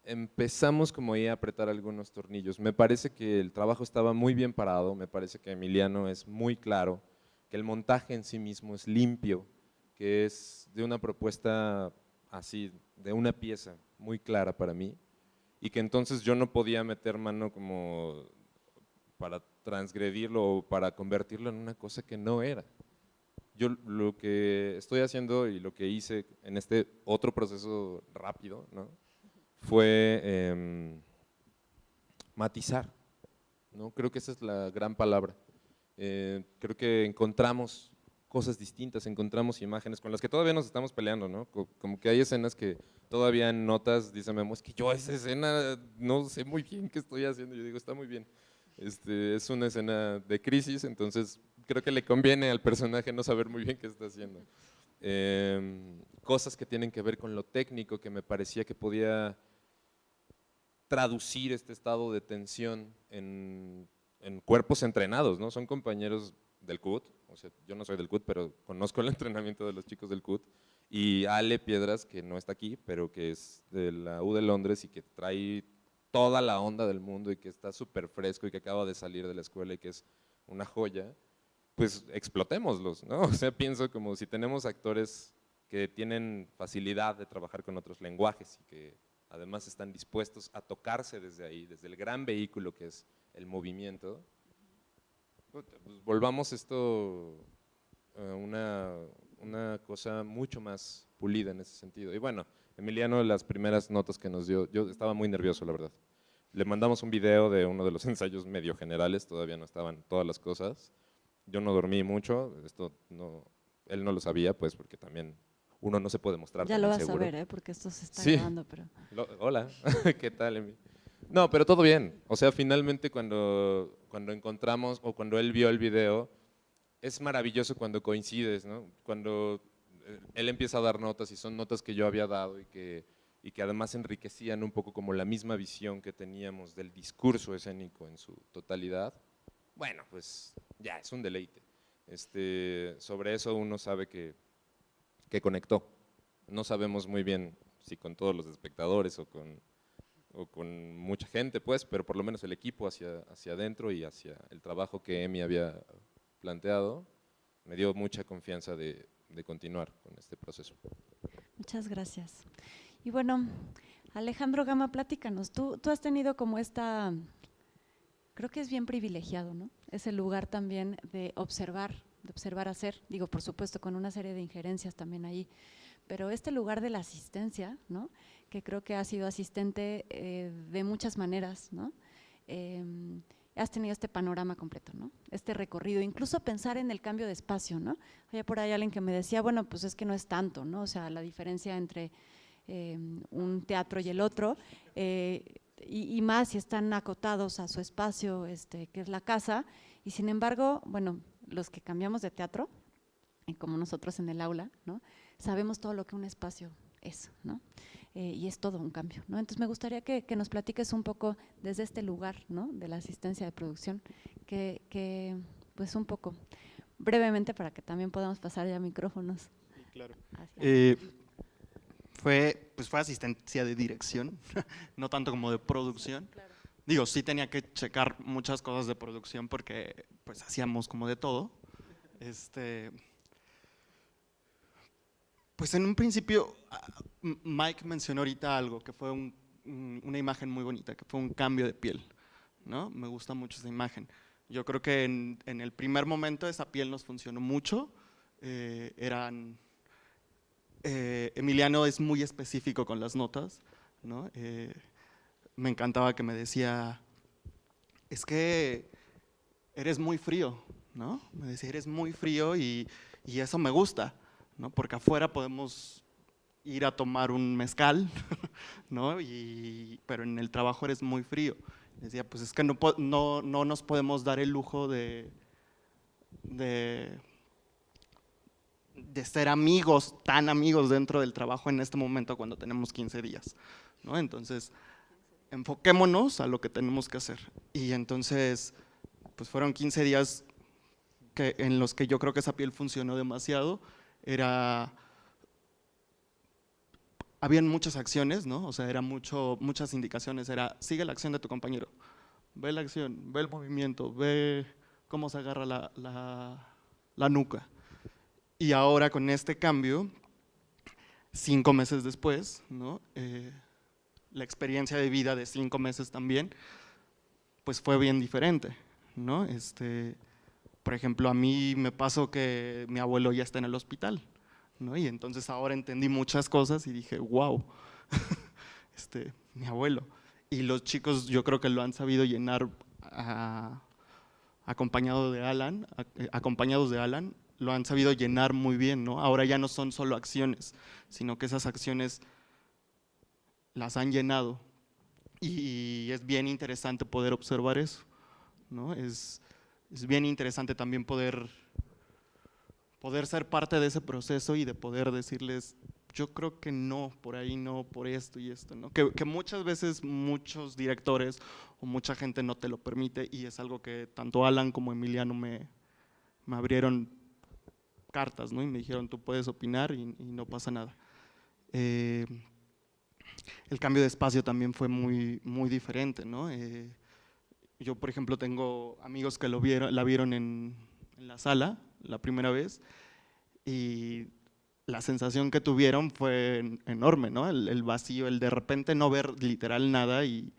empezamos como ahí a apretar algunos tornillos. Me parece que el trabajo estaba muy bien parado, me parece que Emiliano es muy claro, que el montaje en sí mismo es limpio, que es de una propuesta así, de una pieza muy clara para mí, y que entonces yo no podía meter mano como para transgredirlo o para convertirlo en una cosa que no era. Yo lo que estoy haciendo y lo que hice en este otro proceso rápido, ¿no?, fue matizar, ¿no? Creo que esa es la gran palabra. Creo que encontramos cosas distintas, encontramos imágenes con las que todavía nos estamos peleando, ¿no? Como que hay escenas que todavía en notas dicen Memo, es que yo esa escena no sé muy bien qué estoy haciendo. Yo digo, está muy bien. Es una escena de crisis, entonces creo que le conviene al personaje no saber muy bien qué está haciendo. Cosas que tienen que ver con lo técnico, que me parecía que podía traducir este estado de tensión en cuerpos entrenados, ¿no? Son compañeros del CUT, o sea, yo no soy del CUT, pero conozco el entrenamiento de los chicos del CUT, y Ale Piedras, que no está aquí, pero que es de la U de Londres y que trae toda la onda del mundo y que está súper fresco y que acaba de salir de la escuela y que es una joya, pues explotémoslos, ¿no? O sea, pienso como si tenemos actores que tienen facilidad de trabajar con otros lenguajes y que además están dispuestos a tocarse desde ahí, desde el gran vehículo que es el movimiento, pues volvamos esto una cosa mucho más pulida en ese sentido. Y bueno, Emiliano, las primeras notas que nos dio, yo estaba muy nervioso, la verdad. Le mandamos un video de uno de los ensayos medio generales, todavía no estaban todas las cosas. Yo no dormí mucho, él no lo sabía, pues porque también uno no se puede mostrar Ya tan lo vas inseguro. a ver, porque esto se está Sí. grabando, pero… Hola, ¿qué tal, Emi? No, pero todo bien. O sea, finalmente cuando encontramos o cuando él vio el video, es maravilloso cuando coincides, ¿no? Cuando él empieza a dar notas y son notas que yo había dado y que además enriquecían un poco como la misma visión que teníamos del discurso escénico en su totalidad. Bueno, pues ya, es un deleite. Sobre eso uno sabe que conectó. No sabemos muy bien si con todos los espectadores o con mucha gente, pues, pero por lo menos el equipo hacia adentro y hacia el trabajo que Emi había planteado, me dio mucha confianza de continuar con este proceso. Muchas gracias. Y bueno, Alejandro Gama, platícanos, tú has tenido como creo que es bien privilegiado, ¿no? Ese lugar también de observar hacer, digo, por supuesto, con una serie de injerencias también ahí, pero este lugar de la asistencia, ¿no? Que creo que has sido asistente de muchas maneras, ¿no? Has tenido este panorama completo, ¿no? Este recorrido, incluso pensar en el cambio de espacio, ¿no? Había por ahí alguien que me decía, bueno, pues es que no es tanto, ¿no? O sea, la diferencia entre un teatro y el otro, y más si están acotados a su espacio, que es la casa, y sin embargo, bueno, los que cambiamos de teatro, como nosotros en el aula, ¿no? Sabemos todo lo que un espacio es, ¿no? Y es todo un cambio, ¿no? Entonces me gustaría que nos platiques un poco desde este lugar, ¿no? De la asistencia de producción, que pues un poco, brevemente, para que también podamos pasar ya micrófonos. Sí, claro. Hacia… Fue asistencia de dirección, no tanto como de producción. Claro. Digo, sí tenía que checar muchas cosas de producción porque pues hacíamos como de todo. Pues en un principio, Mike mencionó ahorita algo, que fue una imagen muy bonita, que fue un cambio de piel, ¿no? Me gusta mucho esa imagen. Yo creo que en el primer momento esa piel nos funcionó mucho. Emiliano es muy específico con las notas, ¿no? Me encantaba que me decía, es que eres muy frío, ¿no? Me decía, eres muy frío y eso me gusta, ¿no? Porque afuera podemos ir a tomar un mezcal, ¿no? Pero en el trabajo eres muy frío. Decía, pues es que no nos podemos dar el lujo de ser amigos, tan amigos dentro del trabajo en este momento cuando tenemos 15 días, ¿no? Entonces, enfoquémonos a lo que tenemos que hacer. Y entonces, pues fueron 15 días en los que yo creo que esa piel funcionó demasiado. Habían muchas acciones, ¿no? O sea, muchas indicaciones, sigue la acción de tu compañero, ve la acción, ve el movimiento, ve cómo se agarra la nuca. Y ahora con este cambio, 5 meses después, ¿no? La experiencia de vida de 5 meses también, pues fue bien diferente, ¿no? Por ejemplo, a mí me pasó que mi abuelo ya está en el hospital, ¿no? Y entonces ahora entendí muchas cosas y dije, wow, mi abuelo. Y los chicos yo creo que lo han sabido llenar acompañados de Alan, lo han sabido llenar muy bien, ¿no? Ahora ya no son solo acciones, sino que esas acciones las han llenado. Y es bien interesante poder observar eso, ¿no? Es bien interesante también poder ser parte de ese proceso y de poder decirles, yo creo que no, por ahí no, por esto y esto, ¿no? Que muchas veces muchos directores o mucha gente no te lo permite y es algo que tanto Alan como Emiliano me abrieron cartas, ¿no? Y me dijeron, tú puedes opinar y no pasa nada. El cambio de espacio también fue muy, muy diferente, ¿no? Yo, por ejemplo, tengo amigos que la vieron en la sala la primera vez y la sensación que tuvieron fue enorme, ¿no? El vacío, el de repente no ver literal nada y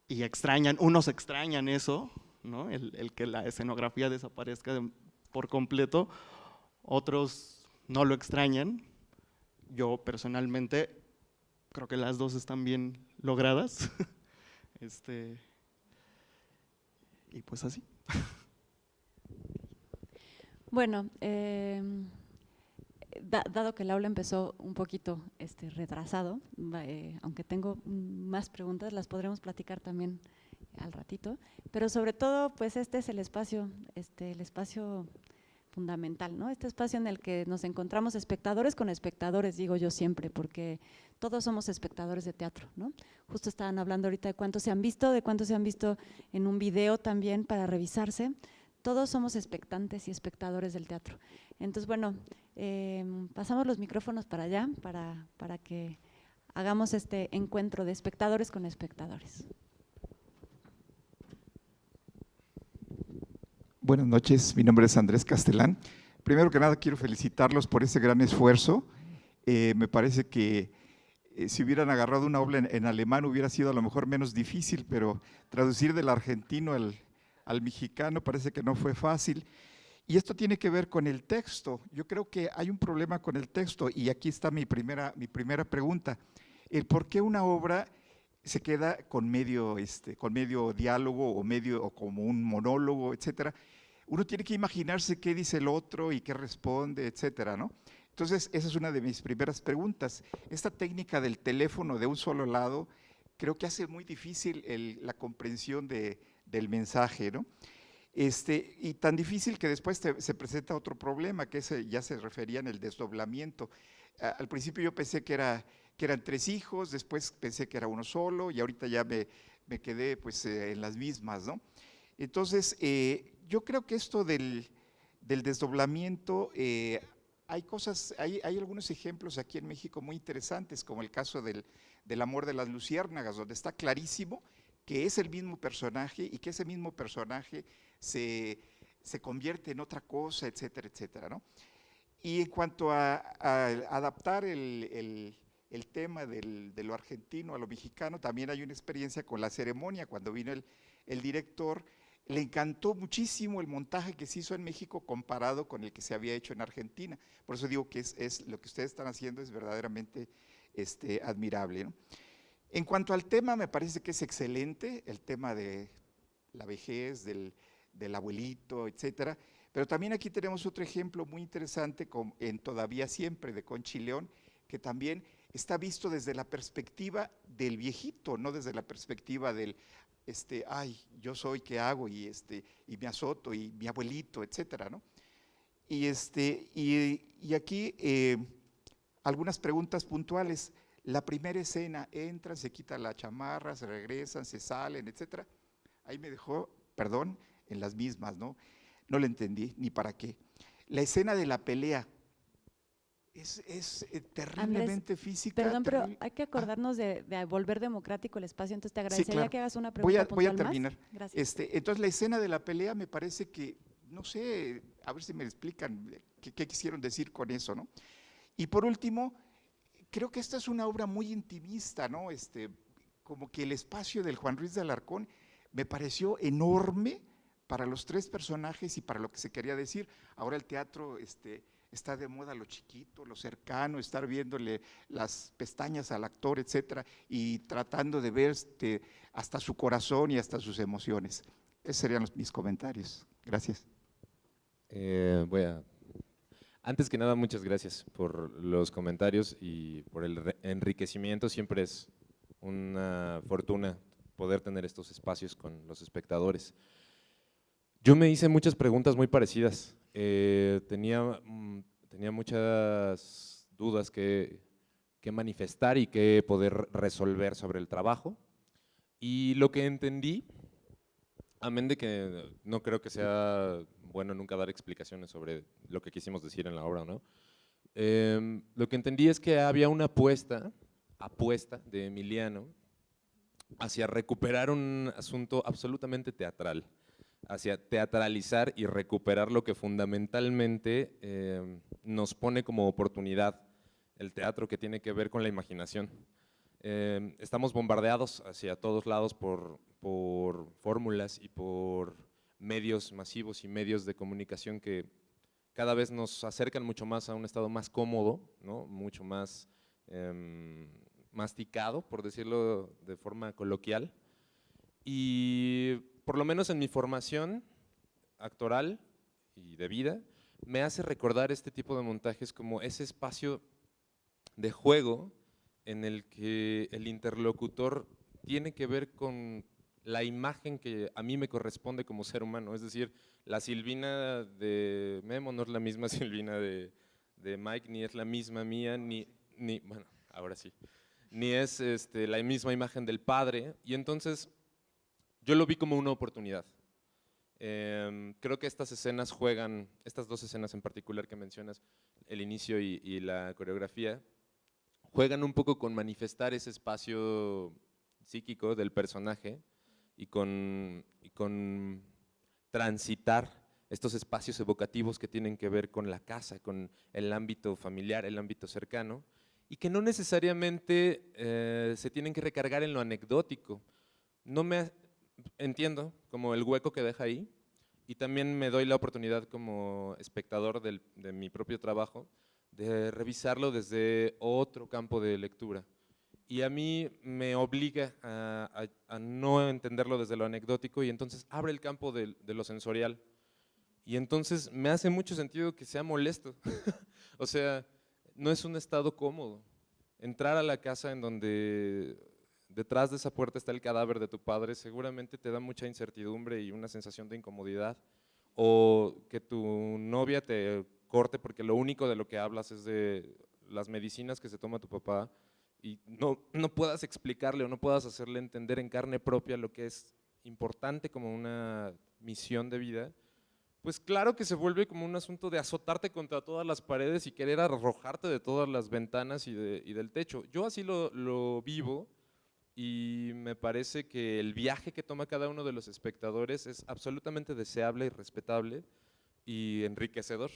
extrañan, unos extrañan eso, ¿no? El que la escenografía desaparezca por completo, otros no lo extrañan. Yo personalmente creo que las dos están bien logradas. Y pues así. Bueno, dado que el aula empezó un poquito retrasado, aunque tengo más preguntas, las podremos platicar también al ratito, pero sobre todo, pues este es el espacio fundamental, ¿no? Este espacio en el que nos encontramos espectadores con espectadores, digo yo siempre, porque todos somos espectadores de teatro, ¿no? Justo estaban hablando ahorita de cuántos se han visto, en un video también para revisarse. Todos somos expectantes y espectadores del teatro. Entonces, bueno, pasamos los micrófonos para allá para que hagamos este encuentro de espectadores con espectadores. Buenas noches, mi nombre es Andrés Castelán. Primero que nada quiero felicitarlos por ese gran esfuerzo. Me parece que si hubieran agarrado una obra en alemán hubiera sido a lo mejor menos difícil, pero traducir del argentino al mexicano parece que no fue fácil. Y esto tiene que ver con el texto. Yo creo que hay un problema con el texto y aquí está mi primera pregunta. El por qué una obra se queda con medio diálogo o como un monólogo, etcétera. Uno tiene que imaginarse qué dice el otro y qué responde, etcétera, ¿no? Entonces, esa es una de mis primeras preguntas. Esta técnica del teléfono de un solo lado creo que hace muy difícil la comprensión del mensaje, ¿no? Y tan difícil que después se presenta otro problema, que ya se refería en el desdoblamiento. Al principio yo pensé que eran 3 hijos, después pensé que era uno solo y ahorita ya me quedé pues en las mismas, ¿no? Entonces, yo creo que esto del desdoblamiento, hay algunos ejemplos aquí en México muy interesantes, como el caso del Amor de las Luciérnagas, donde está clarísimo que es el mismo personaje y que ese mismo personaje se convierte en otra cosa, etcétera, etcétera, ¿no? Y en cuanto a adaptar el tema de lo argentino a lo mexicano, también hay una experiencia con la ceremonia. Cuando vino el director, le encantó muchísimo el montaje que se hizo en México comparado con el que se había hecho en Argentina. Por eso digo que lo que ustedes están haciendo es verdaderamente admirable, ¿no? En cuanto al tema, me parece que es excelente, el tema de la vejez, del abuelito, etcétera. Pero también aquí tenemos otro ejemplo muy interesante en Todavía Siempre, de Concha y León, que también está visto desde la perspectiva del viejito, no desde la perspectiva del, ay, yo soy, ¿qué hago? Y me azoto, y mi abuelito, etcétera, ¿no? Y aquí algunas preguntas puntuales. La primera escena, entran, se quitan la chamarra, se regresan, se salen, etcétera. Ahí me dejó, perdón, en las mismas, ¿no? No le entendí ni para qué. La escena de la pelea es terriblemente Andrés, física. perdón, pero hay que acordarnos de volver democrático el espacio, entonces te agradecería Sí, claro. que hagas una pregunta Voy a puntual terminar. más. Gracias. Entonces la escena de la pelea me parece que, no sé, a ver si me explican qué quisieron decir con eso, ¿no? Y por último, creo que esta es una obra muy intimista, ¿no? Como que el espacio del Juan Ruiz de Alarcón me pareció enorme para los 3 personajes y para lo que se quería decir. Ahora el teatro está de moda lo chiquito, lo cercano, estar viéndole las pestañas al actor, etcétera, y tratando de ver hasta su corazón y hasta sus emociones. Esos serían mis comentarios. Gracias. Antes que nada, muchas gracias por los comentarios y por el enriquecimiento. Siempre es una fortuna poder tener estos espacios con los espectadores. Yo me hice muchas preguntas muy parecidas. Tenía muchas dudas que manifestar y que poder resolver sobre el trabajo. Y lo que entendí, amén de que no creo que sea bueno nunca dar explicaciones sobre lo que quisimos decir en la obra, ¿no? Lo que entendí es que había una apuesta de Emiliano hacia recuperar un asunto absolutamente teatral, hacia teatralizar y recuperar lo que fundamentalmente nos pone como oportunidad el teatro, que tiene que ver con la imaginación. Estamos bombardeados hacia todos lados por fórmulas y por medios masivos y medios de comunicación que cada vez nos acercan mucho más a un estado más cómodo, ¿no? Mucho más masticado, por decirlo de forma coloquial. Y por lo menos en mi formación actoral y de vida, me hace recordar este tipo de montajes como ese espacio de juego en el que el interlocutor tiene que ver con la imagen que a mí me corresponde como ser humano. Es decir, la Silvina de Memo no es la misma Silvina de Mike, ni es la misma mía, ni bueno, ahora sí, ni es la misma imagen del padre. Y entonces yo lo vi como una oportunidad. Creo que estas escenas juegan, estas dos escenas en particular que mencionas, el inicio y la coreografía, juegan un poco con manifestar ese espacio psíquico del personaje y con transitar estos espacios evocativos que tienen que ver con la casa, con el ámbito familiar, el ámbito cercano, y que no necesariamente se tienen que recargar en lo anecdótico. Entiendo como el hueco que deja ahí, y también me doy la oportunidad como espectador de mi propio trabajo de revisarlo desde otro campo de lectura. Y a mí me obliga a no entenderlo desde lo anecdótico, y entonces abre el campo de lo sensorial. Y entonces me hace mucho sentido que sea molesto. O sea, no es un estado cómodo. Entrar a la casa en donde detrás de esa puerta está el cadáver de tu padre seguramente te da mucha incertidumbre y una sensación de incomodidad. O que tu novia te corte porque lo único de lo que hablas es de las medicinas que se toma tu papá, y no puedas explicarle o no puedas hacerle entender en carne propia lo que es importante como una misión de vida, pues claro que se vuelve como un asunto de azotarte contra todas las paredes y querer arrojarte de todas las ventanas y del techo. Yo así lo vivo, y me parece que el viaje que toma cada uno de los espectadores es absolutamente deseable y respetable y enriquecedor.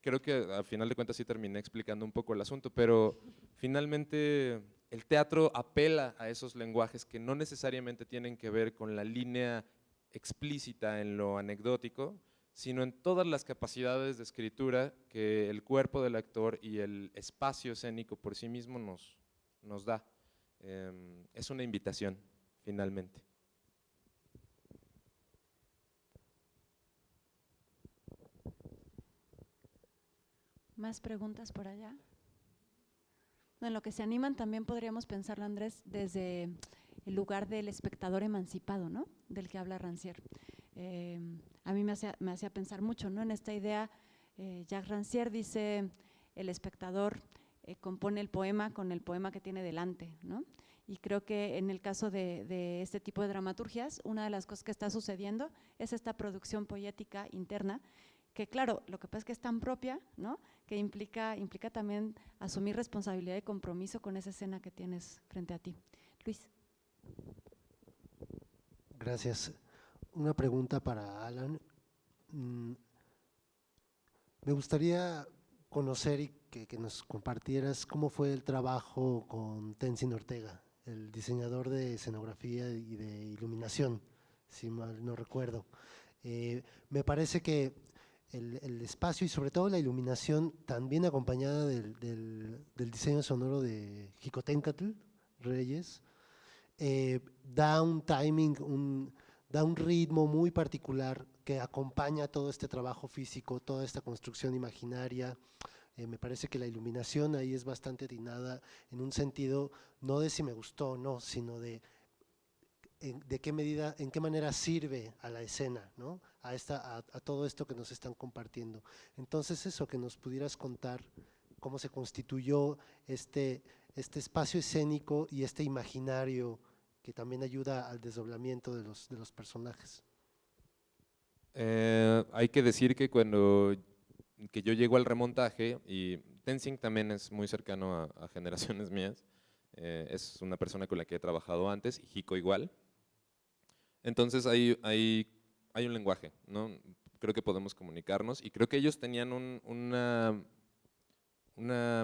Creo que al final de cuentas sí terminé explicando un poco el asunto, pero finalmente el teatro apela a esos lenguajes que no necesariamente tienen que ver con la línea explícita en lo anecdótico, sino en todas las capacidades de escritura que el cuerpo del actor y el espacio escénico por sí mismo nos da. Es una invitación, finalmente. ¿Más preguntas por allá? En lo que se animan también podríamos pensarlo, Andrés, desde el lugar del espectador emancipado, ¿no? Del que habla Rancière. A mí me hacía pensar mucho, ¿no? En esta idea, Jacques Rancière dice, el espectador compone el poema con el poema que tiene delante, ¿no? Y creo que en el caso de este tipo de dramaturgias, una de las cosas que está sucediendo es esta producción poética interna, que claro, lo que pasa es que es tan propia, ¿no? Que implica también asumir responsabilidad y compromiso con esa escena que tienes frente a ti. Luis. Gracias. Una pregunta para Alan. Me gustaría conocer y que nos compartieras cómo fue el trabajo con Tenzin Ortega, el diseñador de escenografía y de iluminación, si mal no recuerdo. Me parece que el espacio y sobre todo la iluminación, también acompañada del diseño sonoro de Jicoténcatl Reyes, da un timing, da un ritmo muy particular que acompaña todo este trabajo físico, toda esta construcción imaginaria. Me parece que la iluminación ahí es bastante atinada en un sentido, no de si me gustó o no, sino de qué medida, en qué manera sirve a la escena, ¿no? a todo esto que nos están compartiendo. Entonces eso, que nos pudieras contar cómo se constituyó este espacio escénico y este imaginario que también ayuda al desdoblamiento de los personajes. Hay que decir que cuando que yo llego al remontaje, y Tenzin también es muy cercano a generaciones mías, es una persona con la que he trabajado antes, y Hiko igual. Entonces hay un lenguaje, ¿no? Creo que podemos comunicarnos, y creo que ellos tenían una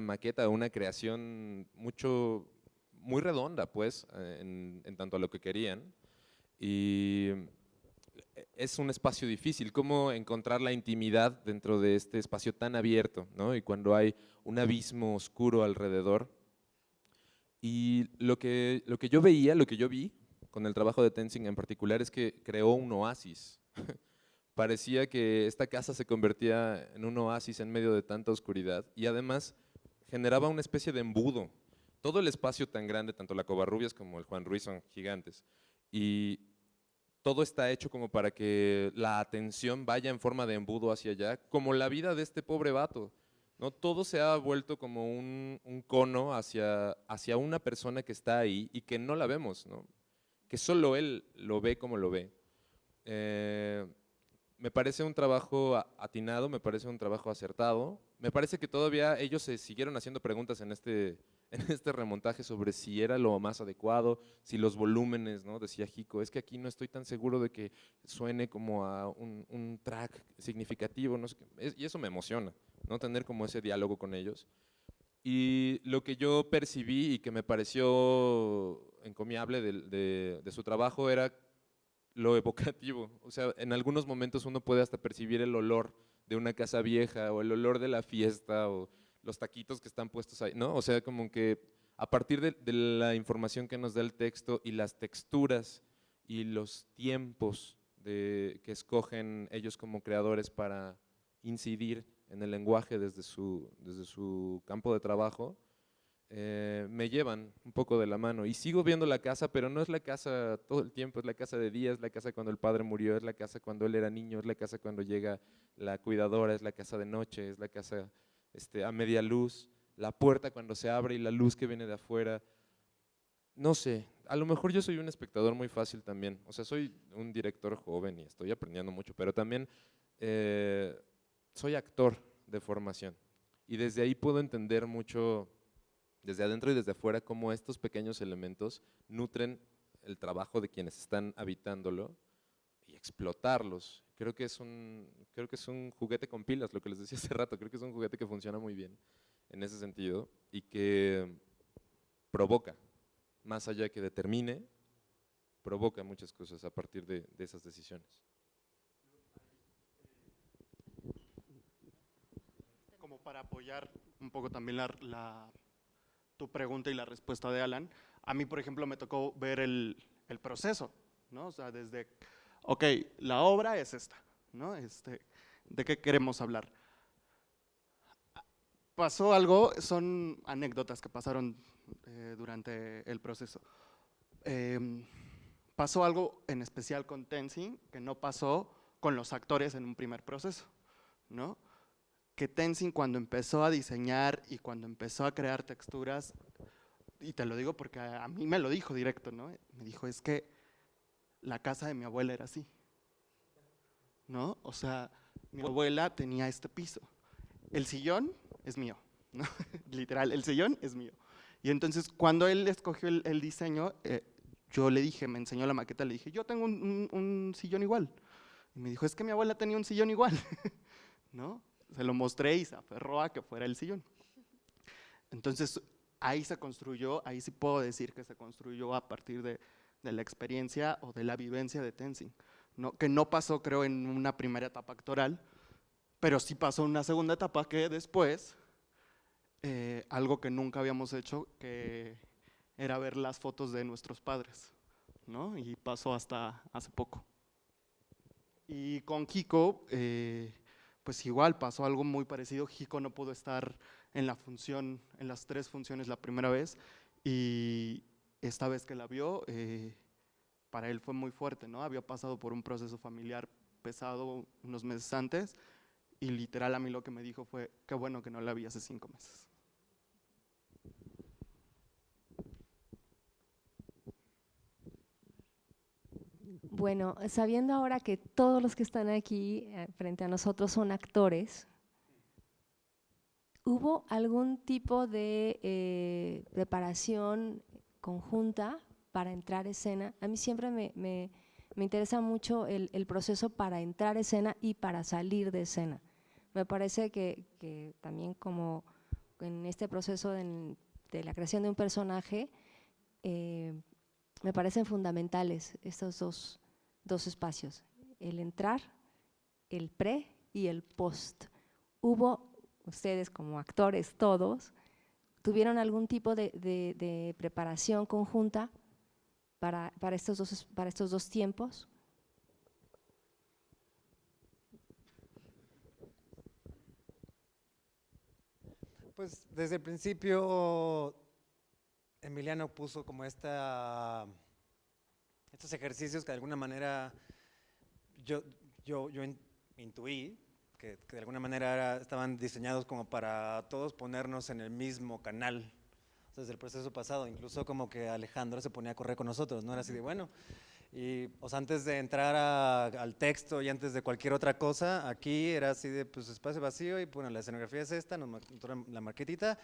maqueta, una creación muy redonda, pues, en tanto a lo que querían. Y es un espacio difícil, cómo encontrar la intimidad dentro de este espacio tan abierto, ¿no? Y cuando hay un abismo oscuro alrededor. Y lo que yo veía, lo que yo vi con el trabajo de Tenzin en particular es que creó un oasis. Parecía que esta casa se convertía en un oasis en medio de tanta oscuridad, y además generaba una especie de embudo. Todo el espacio tan grande, tanto la Covarrubias como el Juan Ruiz son gigantes, y todo está hecho como para que la atención vaya en forma de embudo hacia allá, como la vida de este pobre vato, ¿no? Todo se ha vuelto como un cono hacia una persona que está ahí y que no la vemos, ¿no? Que solo él lo ve como lo ve. Me parece un trabajo atinado, me parece un trabajo acertado. Me parece que todavía ellos se siguieron haciendo preguntas en este remontaje sobre si era lo más adecuado, si los volúmenes, ¿no? Decía Hiko, es que aquí no estoy tan seguro de que suene como a un track significativo, no sé qué. Y eso me emociona, ¿no? Tener como ese diálogo con ellos. Y lo que yo percibí y que me pareció encomiable de su trabajo era lo evocativo. O sea, en algunos momentos uno puede hasta percibir el olor de una casa vieja, o el olor de la fiesta, o los taquitos que están puestos ahí, ¿no? O sea, como que a partir de la información que nos da el texto y las texturas y los tiempos que escogen ellos como creadores para incidir en el lenguaje desde su campo de trabajo, me llevan un poco de la mano. Y sigo viendo la casa, pero no es la casa todo el tiempo, es la casa de día, es la casa cuando el padre murió, es la casa cuando él era niño, es la casa cuando llega la cuidadora, es la casa de noche, es la casa a media luz, la puerta cuando se abre y la luz que viene de afuera. No sé, a lo mejor yo soy un espectador muy fácil también. O sea, soy un director joven y estoy aprendiendo mucho, pero también soy actor de formación. Y desde ahí puedo entender mucho, desde adentro y desde afuera, cómo estos pequeños elementos nutren el trabajo de quienes están habitándolo y explotarlos. Creo que es un juguete con pilas, lo que les decía hace rato. Creo que es un juguete que funciona muy bien en ese sentido y que provoca, más allá de que determine, provoca muchas cosas a partir de esas decisiones. Como para apoyar un poco también tu pregunta y la respuesta de Alan, a mí, por ejemplo, me tocó ver el proceso, ¿no? O sea, desde, ok, la obra es esta, ¿no? ¿De qué queremos hablar? Pasó algo, son anécdotas que pasaron durante el proceso. Pasó algo en especial con Tenzin que no pasó con los actores en un primer proceso, ¿no? Que Tenzin, cuando empezó a diseñar y cuando empezó a crear texturas, y te lo digo porque a mí me lo dijo directo, ¿no? Me dijo, es que la casa de mi abuela era así, ¿no? O sea, mi abuela tenía este piso, el sillón es mío, ¿no? Literal, el sillón es mío. Y entonces, cuando él escogió el diseño, yo le dije, me enseñó la maqueta, le dije, yo tengo un sillón igual. Y me dijo, es que mi abuela tenía un sillón igual, ¿no? Se lo mostré y se aferró a que fuera el sillón. Entonces, ahí se construyó, ahí sí puedo decir que se construyó a partir de la experiencia o de la vivencia de Tenzin, ¿no? Que no pasó, creo, en una primera etapa actoral, pero sí pasó en una segunda etapa que después, algo que nunca habíamos hecho, que era ver las fotos de nuestros padres, ¿no? Y pasó hasta hace poco. Y con Hiko, pues igual pasó algo muy parecido. Hiko no pudo estar en la función, en las 3 funciones la primera vez, y esta vez que la vio, para él fue muy fuerte, ¿no? Había pasado por un proceso familiar pesado unos meses antes, y literal a mí lo que me dijo fue, qué bueno que no la vi hace 5 meses. Bueno, sabiendo ahora que todos los que están aquí frente a nosotros son actores, ¿hubo algún tipo de preparación conjunta para entrar a escena? A mí siempre me interesa mucho el proceso para entrar a escena y para salir de escena. Me parece que también como en este proceso de la creación de un personaje, me parecen fundamentales estos dos espacios, el entrar, el pre y el post. ¿Hubo, ustedes como actores todos, tuvieron algún tipo de preparación conjunta para estos dos tiempos? Pues desde el principio Emiliano puso como estos ejercicios que de alguna manera yo intuí que de alguna manera estaban diseñados como para todos ponernos en el mismo canal. O sea, desde el proceso pasado, incluso como que Alejandro se ponía a correr con nosotros, ¿no? Era así de bueno. Y o sea, antes de entrar al texto y antes de cualquier otra cosa, aquí era así de pues espacio vacío y bueno, la escenografía es esta, la maquetita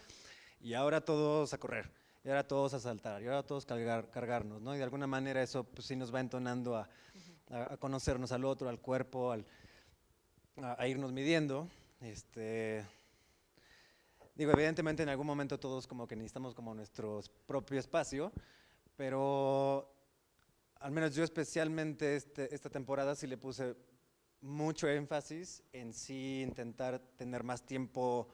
y ahora todos a correr, y ahora todos a saltar, y ahora todos cargarnos, ¿no? Y de alguna manera eso pues sí nos va entonando a conocernos al otro, al cuerpo, a irnos midiendo. Digo, evidentemente en algún momento todos como que necesitamos como nuestro propio espacio, pero al menos yo especialmente esta temporada sí le puse mucho énfasis en sí intentar tener más tiempo,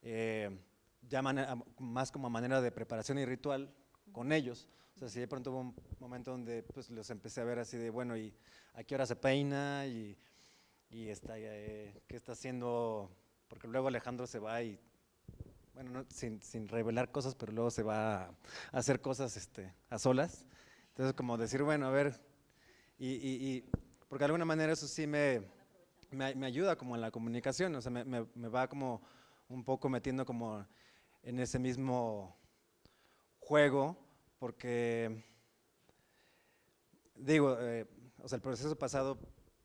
ya más como manera de preparación y ritual con ellos. O sea, si de pronto hubo un momento donde pues los empecé a ver así de, bueno, ¿y a qué hora se peina? ¿Y qué está haciendo? Porque luego Alejandro se va y, bueno, no, sin revelar cosas, pero luego se va a hacer cosas a solas. Entonces, como decir, bueno, a ver, porque de alguna manera eso sí me ayuda como en la comunicación, o sea, me va como un poco metiendo como en ese mismo juego, porque, digo, o sea, el proceso pasado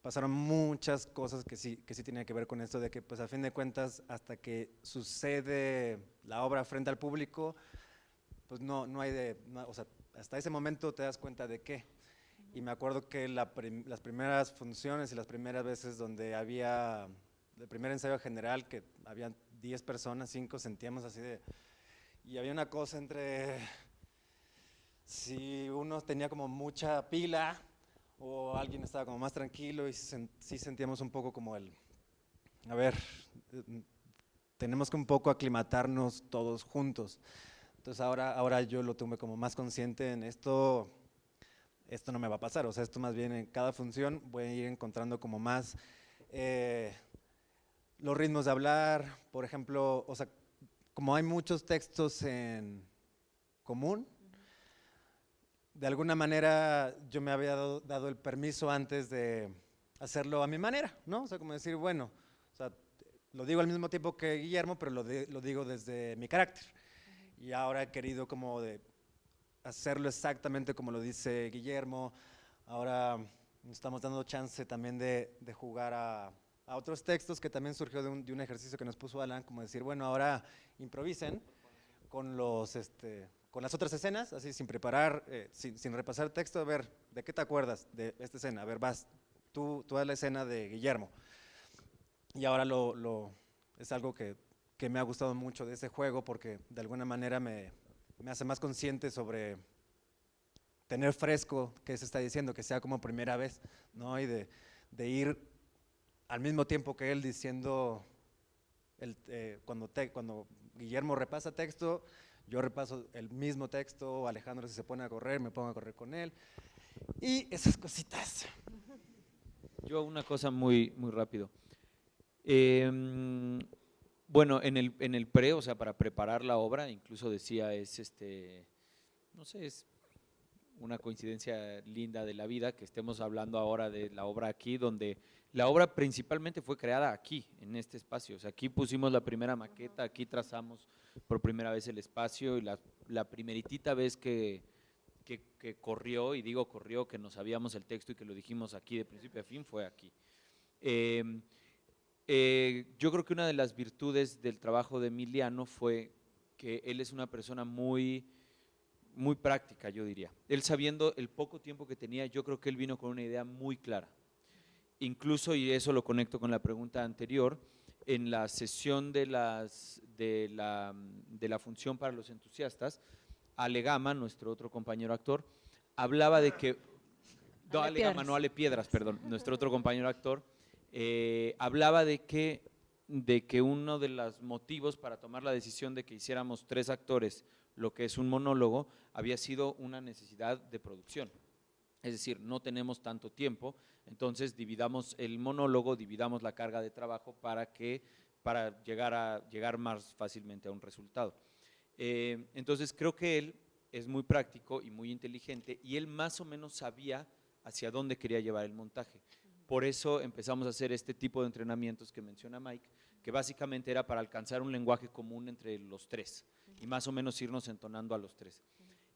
pasaron muchas cosas que sí tienen que ver con esto de que, pues, a fin de cuentas, hasta que sucede la obra frente al público, pues no hay o sea, hasta ese momento te das cuenta de qué. Y me acuerdo que las primeras funciones y las primeras veces donde había el primer ensayo general, que había 10 personas, 5, sentíamos así de… Y había una cosa entre si uno tenía como mucha pila o alguien estaba como más tranquilo y sí sentíamos un poco como a ver, tenemos que un poco aclimatarnos todos juntos. Entonces ahora yo lo tomé como más consciente en esto no me va a pasar, o sea, esto más bien en cada función voy a ir encontrando como más los ritmos de hablar, por ejemplo, o sea, como hay muchos textos en común, de alguna manera yo me había dado el permiso antes de hacerlo a mi manera, ¿no? O sea, como decir, bueno, o sea, lo digo al mismo tiempo que Guillermo, pero lo digo desde mi carácter. Y ahora he querido como de hacerlo exactamente como lo dice Guillermo. Ahora nos estamos dando chance también de jugar a otros textos, que también surgió de un ejercicio que nos puso Alan, como decir, bueno, ahora improvisen con las otras escenas, así sin preparar, sin repasar texto, a ver, ¿de qué te acuerdas de esta escena? A ver, vas, tú haz la escena de Guillermo. Y ahora es algo que me ha gustado mucho de ese juego, porque de alguna manera me hace más consciente sobre tener fresco qué se está diciendo, que sea como primera vez, ¿no? Y de ir al mismo tiempo que él diciendo, cuando Guillermo repasa texto, yo repaso el mismo texto, Alejandro si se pone a correr, me pongo a correr con él, y esas cositas. Yo una cosa muy rápido. Bueno, en el pre, o sea, para preparar la obra, incluso decía, no sé, es una coincidencia linda de la vida que estemos hablando ahora de la obra aquí, donde la obra principalmente fue creada aquí, en este espacio. O sea, aquí pusimos la primera maqueta, aquí trazamos por primera vez el espacio, y la primeritita vez que que corrió, y digo corrió, que no sabíamos el texto y que lo dijimos aquí de principio a fin, fue aquí. Yo creo que una de las virtudes del trabajo de Emiliano fue que él es una persona muy práctica, yo diría. Él, sabiendo el poco tiempo que tenía, yo creo que él vino con una idea muy clara. Incluso, y eso lo conecto con la pregunta anterior, en la sesión de la función para los entusiastas, Ale Gama, nuestro otro compañero actor, hablaba de que… No, Ale Gama, no Ale Piedras, perdón, nuestro otro compañero actor, hablaba de que uno de los motivos para tomar la decisión de que hiciéramos 3 actores lo que es un monólogo había sido una necesidad de producción. Es decir, no tenemos tanto tiempo, entonces dividamos el monólogo, dividamos la carga de trabajo para llegar más fácilmente a un resultado. Entonces creo que él es muy práctico y muy inteligente, y él más o menos sabía hacia dónde quería llevar el montaje. Por eso empezamos a hacer este tipo de entrenamientos que menciona Mike, que básicamente era para alcanzar un lenguaje común entre los 3 y más o menos irnos entonando a los 3.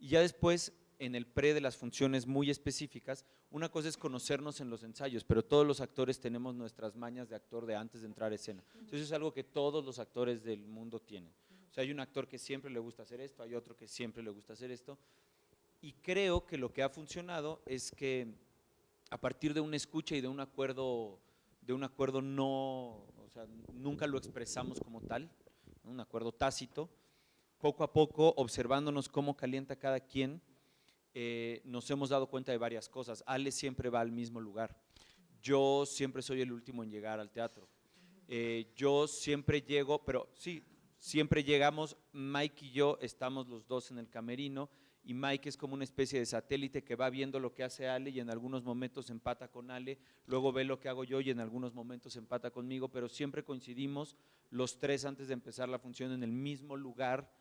Y ya después, en el pre de las funciones muy específicas, una cosa es conocernos en los ensayos, pero todos los actores tenemos nuestras mañas de actor de antes de entrar a escena. Entonces eso es algo que todos los actores del mundo tienen. O sea, hay un actor que siempre le gusta hacer esto, hay otro que siempre le gusta hacer esto, y creo que lo que ha funcionado es que a partir de una escucha y de un acuerdo no, o sea, nunca lo expresamos como tal, ¿no? Un acuerdo tácito, poco a poco, observándonos cómo calienta cada quien, nos hemos dado cuenta de varias cosas. Ale siempre va al mismo lugar, yo siempre soy el último en llegar al teatro, yo siempre llego, pero sí, siempre llegamos, Mike y yo estamos los dos en el camerino, y Mike es como una especie de satélite que va viendo lo que hace Ale y en algunos momentos empata con Ale, luego ve lo que hago yo y en algunos momentos empata conmigo, pero siempre coincidimos los 3 antes de empezar la función en el mismo lugar,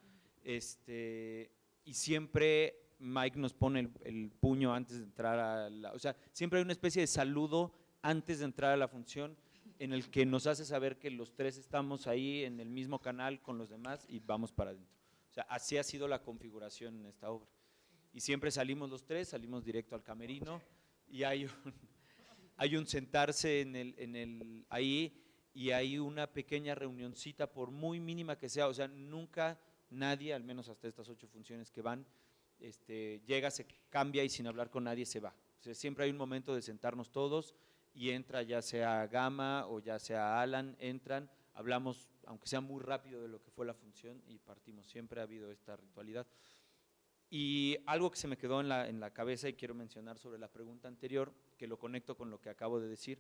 y siempre Mike nos pone el puño antes de entrar o sea, siempre hay una especie de saludo antes de entrar a la función en el que nos hace saber que los 3 estamos ahí en el mismo canal con los demás y vamos para adentro. O sea, así ha sido la configuración en esta obra. Y siempre salimos los 3, salimos directo al camerino y hay un sentarse ahí, y hay una pequeña reunioncita, por muy mínima que sea. O sea, nunca nadie, al menos hasta estas 8 funciones que van, llega, se cambia y sin hablar con nadie se va. O sea, siempre hay un momento de sentarnos todos y entra ya sea Gama o ya sea Alan, entran, hablamos, aunque sea muy rápido, de lo que fue la función y partimos. Siempre ha habido esta ritualidad. Y algo que se me quedó en la cabeza y quiero mencionar sobre la pregunta anterior, que lo conecto con lo que acabo de decir,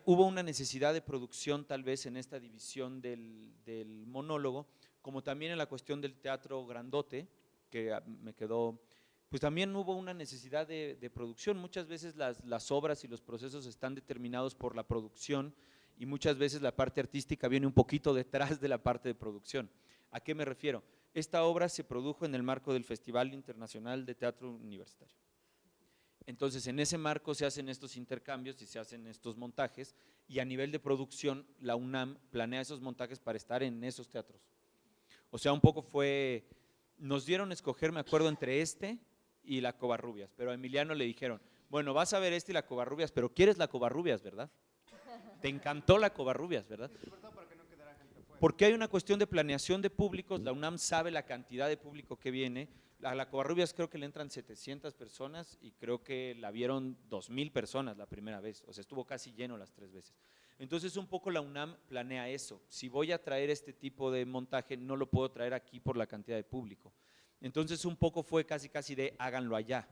hubo una necesidad de producción tal vez en esta división del monólogo, como también en la cuestión del teatro grandote, que me quedó, pues también hubo una necesidad de producción. Muchas veces las obras y los procesos están determinados por la producción, y muchas veces la parte artística viene un poquito detrás de la parte de producción. ¿A qué me refiero? Esta obra se produjo en el marco del Festival Internacional de Teatro Universitario. Entonces, en ese marco se hacen estos intercambios y se hacen estos montajes, y a nivel de producción, la UNAM planea esos montajes para estar en esos teatros. O sea, un poco nos dieron a escoger, me acuerdo, entre y la Covarrubias, pero a Emiliano le dijeron, bueno, vas a ver y la Covarrubias, pero quieres la Covarrubias, ¿verdad? Te encantó la Covarrubias, ¿verdad? Porque hay una cuestión de planeación de públicos, la UNAM sabe la cantidad de público que viene. A la Covarrubias creo que le entran 700 personas y creo que la vieron 2,000 personas la primera vez, o sea, estuvo casi lleno las 3 veces. Entonces un poco la UNAM planea eso, si voy a traer este tipo de montaje no lo puedo traer aquí por la cantidad de público. Entonces un poco fue casi de háganlo allá.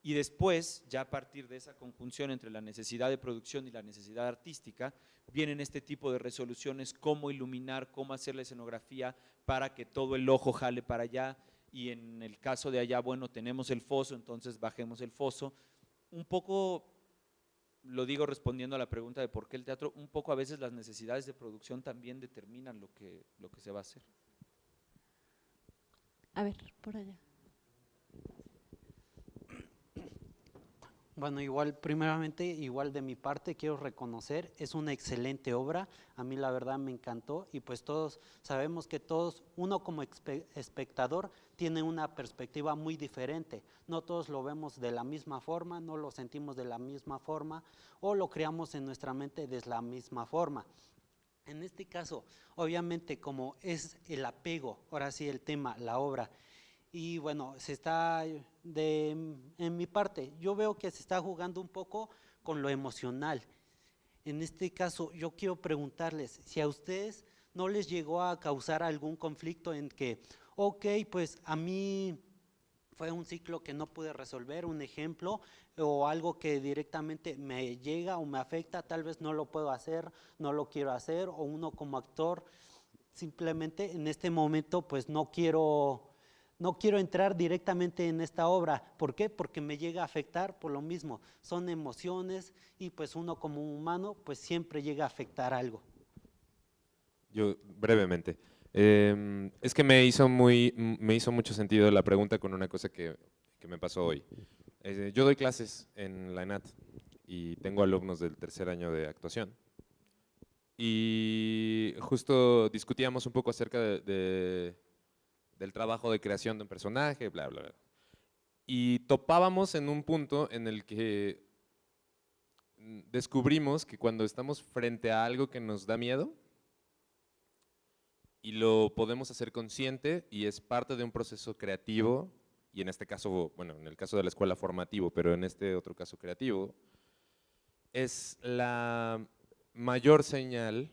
Y después, ya a partir de esa conjunción entre la necesidad de producción y la necesidad artística, vienen este tipo de resoluciones, cómo iluminar, cómo hacer la escenografía para que todo el ojo jale para allá, y en el caso de allá, bueno, tenemos el foso, entonces bajemos el foso. Un poco, lo digo respondiendo a la pregunta de por qué el teatro, un poco a veces las necesidades de producción también determinan lo que se va a hacer. A ver, por allá. Bueno, igual, primeramente, igual de mi parte, quiero reconocer, es una excelente obra, a mí la verdad me encantó y pues todos sabemos que todos, uno como espectador tiene una perspectiva muy diferente, no todos lo vemos de la misma forma, no lo sentimos de la misma forma o lo creamos en nuestra mente de la misma forma. En este caso, obviamente como es el apego, ahora sí el tema, la obra, y bueno, en mi parte, yo veo que se está jugando un poco con lo emocional. En este caso, yo quiero preguntarles si a ustedes no les llegó a causar algún conflicto en que, ok, pues a mí fue un ciclo que no pude resolver, un ejemplo, o algo que directamente me llega o me afecta, tal vez no lo puedo hacer, no lo quiero hacer, o uno como actor, simplemente en este momento pues no quiero entrar directamente en esta obra. ¿Por qué? Porque me llega a afectar por lo mismo. Son emociones y pues uno como humano pues siempre llega a afectar algo. Yo, brevemente. Es que me hizo mucho sentido la pregunta con una cosa que me pasó hoy. Yo doy clases en la ENAT y tengo alumnos del tercer año de actuación. Y justo discutíamos un poco acerca del trabajo de creación de un personaje, bla, bla, bla. Y topábamos en un punto en el que descubrimos que cuando estamos frente a algo que nos da miedo y lo podemos hacer consciente y es parte de un proceso creativo, y en este caso, bueno, en el caso de la escuela formativo, pero en este otro caso creativo, es la mayor señal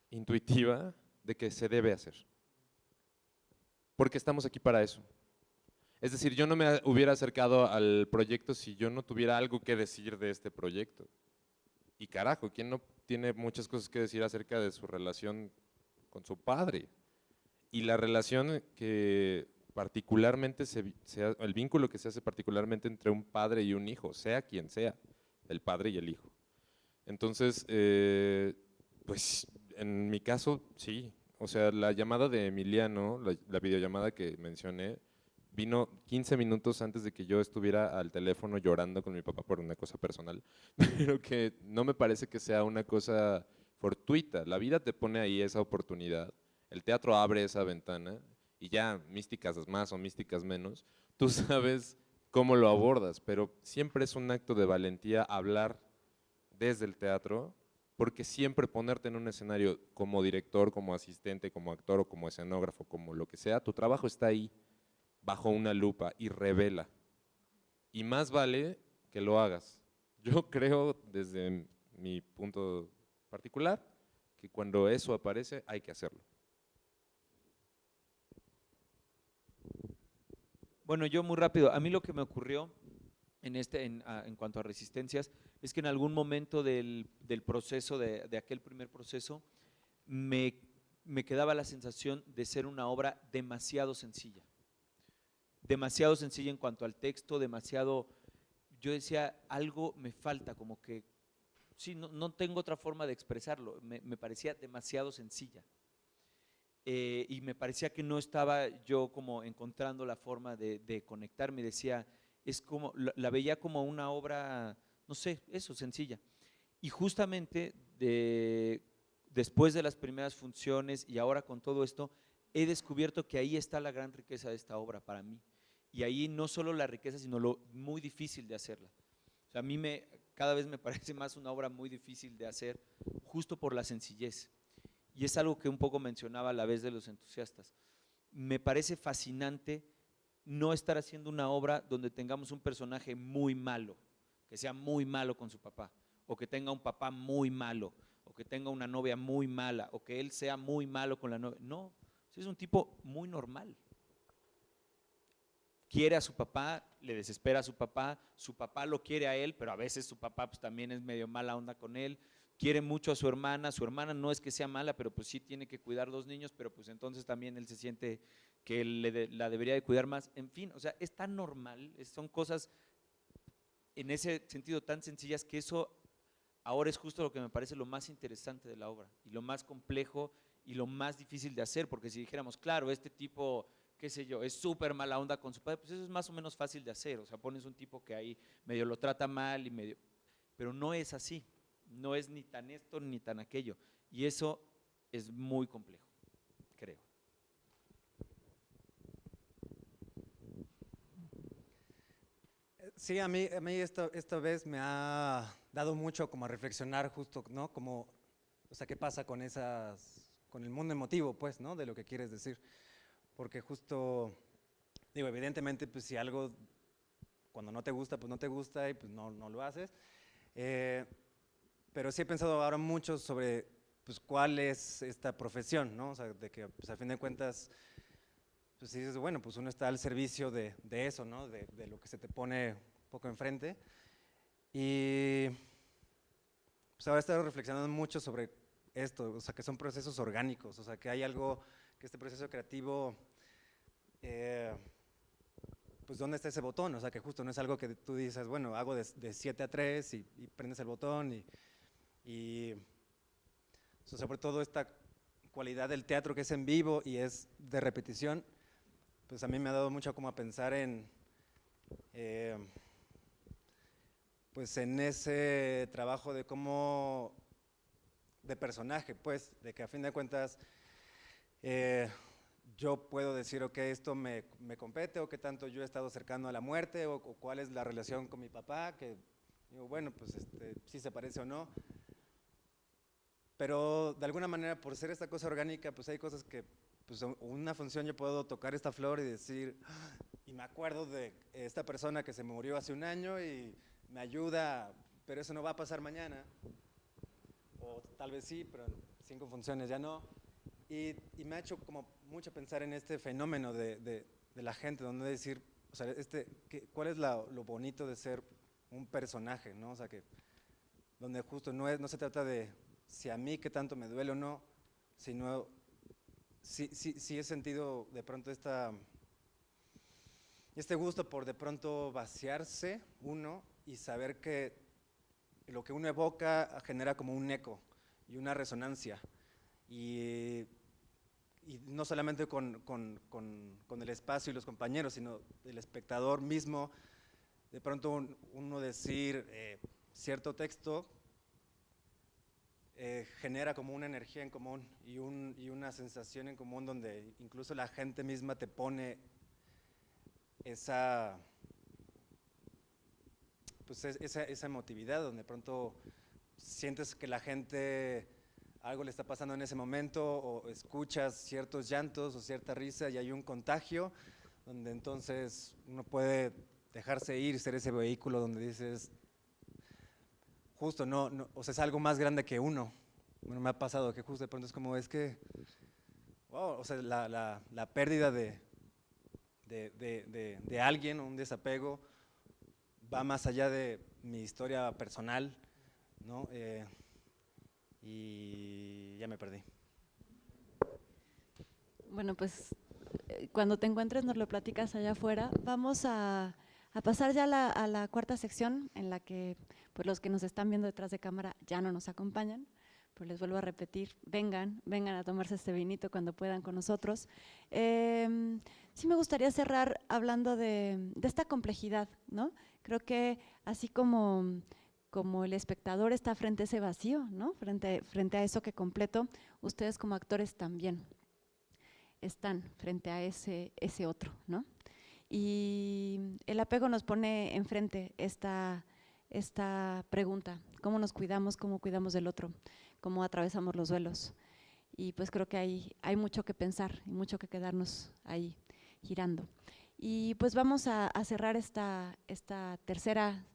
intuitiva de que se debe hacer. Porque estamos aquí para eso. Es decir, yo no me hubiera acercado al proyecto si yo no tuviera algo que decir de este proyecto. Y carajo, ¿quién no tiene muchas cosas que decir acerca de su relación con su padre? Y la relación que particularmente, el vínculo que se hace particularmente entre un padre y un hijo, sea quien sea, el padre y el hijo. Entonces, pues en mi caso, sí. O sea, la llamada de Emiliano, la videollamada que mencioné, vino 15 minutos antes de que yo estuviera al teléfono llorando con mi papá por una cosa personal, pero que no me parece que sea una cosa fortuita. La vida te pone ahí esa oportunidad, el teatro abre esa ventana y ya, místicas más o místicas menos, tú sabes cómo lo abordas, pero siempre es un acto de valentía hablar desde el teatro, porque siempre ponerte en un escenario como director, como asistente, como actor o como escenógrafo, como lo que sea, tu trabajo está ahí, bajo una lupa y revela. Y más vale que lo hagas. Yo creo, desde mi punto particular, que cuando eso aparece hay que hacerlo. Bueno, yo muy rápido, a mí lo que me ocurrió en cuanto a resistencias es que en algún momento del proceso, de aquel primer proceso, me quedaba la sensación de ser una obra demasiado sencilla en cuanto al texto, yo decía, algo me falta, como que, sí, no tengo otra forma de expresarlo, me parecía demasiado sencilla. Y me parecía que no estaba yo como encontrando la forma de conectarme, decía, es como, la veía como una obra, no sé, eso, sencilla. Y justamente después de las primeras funciones y ahora con todo esto, he descubierto que ahí está la gran riqueza de esta obra para mí. Y ahí no solo la riqueza, sino lo muy difícil de hacerla. O sea, a mí cada vez me parece más una obra muy difícil de hacer, justo por la sencillez. Y es algo que un poco mencionaba a la vez de los entusiastas. Me parece fascinante no estar haciendo una obra donde tengamos un personaje muy malo, que sea muy malo con su papá, o que tenga un papá muy malo, o que tenga una novia muy mala, o que él sea muy malo con la novia. No, es un tipo muy normal. Quiere a su papá, le desespera a su papá lo quiere a él, pero a veces su papá pues, también es medio mala onda con él. Quiere mucho a su hermana no es que sea mala, pero pues sí tiene que cuidar 2 niños, pero pues entonces también él se siente que la debería de cuidar más. En fin, o sea, es tan normal, son cosas en ese sentido tan sencillas que eso ahora es justo lo que me parece lo más interesante de la obra y lo más complejo y lo más difícil de hacer, porque si dijéramos, claro, este tipo qué sé yo, es súper mala onda con su padre, pues eso es más o menos fácil de hacer, o sea, pones un tipo que ahí medio lo trata mal y medio, pero no es así, no es ni tan esto ni tan aquello, y eso es muy complejo, creo. Sí, a mí esta vez me ha dado mucho como a reflexionar justo, ¿no? Como, o sea, ¿qué pasa con con el mundo emotivo, pues, ¿no? De lo que quieres decir. Porque justo, digo, evidentemente, pues si algo, cuando no te gusta, pues no te gusta y pues no lo haces. Pero sí he pensado ahora mucho sobre, pues, cuál es esta profesión, ¿no? O sea, de que, pues, a fin de cuentas, pues dices, bueno, pues uno está al servicio de eso, ¿no? De lo que se te pone un poco enfrente. Y pues ahora he estado reflexionando mucho sobre esto, o sea, que son procesos orgánicos, o sea, que hay algo, que este proceso creativo, pues ¿dónde está ese botón? O sea, que justo no es algo que tú dices, bueno, hago de 7 a 3 y prendes el botón y o sea, sobre todo esta cualidad del teatro que es en vivo y es de repetición, pues a mí me ha dado mucho como a pensar en, pues en ese trabajo de cómo, de personaje, pues, de que a fin de cuentas yo puedo decir, ok, esto me compete, o qué tanto yo he estado cercano a la muerte, o cuál es la relación con mi papá, que digo, bueno, pues sí se parece o no, pero de alguna manera por ser esta cosa orgánica, pues hay cosas que, pues una función yo puedo tocar esta flor y decir, y me acuerdo de esta persona que se murió hace un año y me ayuda, pero eso no va a pasar mañana, o tal vez sí, pero en 5 funciones ya no. Y me ha hecho como mucho pensar en este fenómeno de la gente, donde decir, o sea, ¿cuál es lo bonito de ser un personaje, ¿no? O sea, que donde justo no se trata de si a mí qué tanto me duele o no, sino sí he sentido de pronto este gusto por de pronto vaciarse uno y saber que lo que uno evoca genera como un eco y una resonancia. Y no solamente con el espacio y los compañeros, sino el espectador mismo, de pronto uno decir cierto texto genera como una energía en común y una sensación en común donde incluso la gente misma te pone esa emotividad, donde de pronto sientes que la gente algo le está pasando en ese momento, o escuchas ciertos llantos o cierta risa y hay un contagio, donde entonces uno puede dejarse ir, ser ese vehículo donde dices, justo, o sea, es algo más grande que uno. Bueno, me ha pasado que justo de pronto es como, es que, wow, o sea, la pérdida de alguien, un desapego, va más allá de mi historia personal, ¿no? Y ya me perdí. Bueno, pues cuando te encuentres nos lo platicas allá afuera. Vamos a pasar ya a la cuarta sección, en la que pues los que nos están viendo detrás de cámara ya no nos acompañan, pero les vuelvo a repetir, vengan a tomarse este vinito cuando puedan con nosotros. Sí me gustaría cerrar hablando de esta complejidad, ¿no? Creo que así como el espectador está frente a ese vacío, ¿no? Frente a eso que completo, ustedes como actores también están frente a ese otro, ¿no? Y el apego nos pone enfrente esta pregunta, ¿cómo nos cuidamos, cómo cuidamos del otro, cómo atravesamos los duelos? Y pues creo que hay mucho que pensar y mucho que quedarnos ahí girando. Y pues vamos a cerrar esta tercera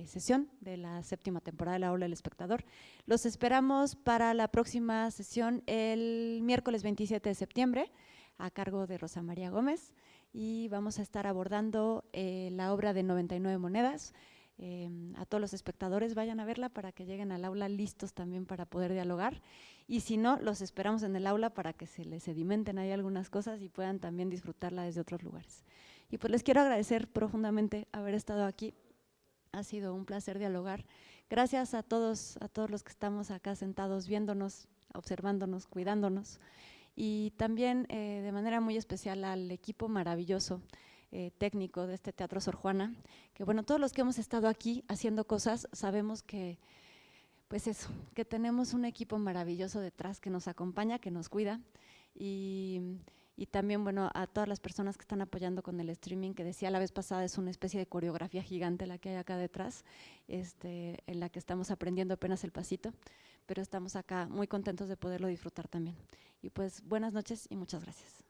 sesión de la 7ª temporada de La Aula del Espectador. Los esperamos para la próxima sesión el miércoles 27 de septiembre a cargo de Rosa María Gómez, y vamos a estar abordando la obra de 99 monedas. A todos los espectadores vayan a verla para que lleguen al aula listos también para poder dialogar, y si no, los esperamos en el aula para que se les sedimenten ahí algunas cosas y puedan también disfrutarla desde otros lugares. Y pues les quiero agradecer profundamente haber estado aquí. Ha sido un placer dialogar. Gracias a todos los que estamos acá sentados, viéndonos, observándonos, cuidándonos. y también de manera muy especial al equipo maravilloso técnico de este Teatro Sor Juana, que bueno, todos los que hemos estado aquí haciendo cosas sabemos que, pues eso, que tenemos un equipo maravilloso detrás que nos acompaña, que nos cuida, y también, bueno, a todas las personas que están apoyando con el streaming, que decía la vez pasada, es una especie de coreografía gigante la que hay acá detrás, en la que estamos aprendiendo apenas el pasito, pero estamos acá muy contentos de poderlo disfrutar también. Y pues buenas noches y muchas gracias.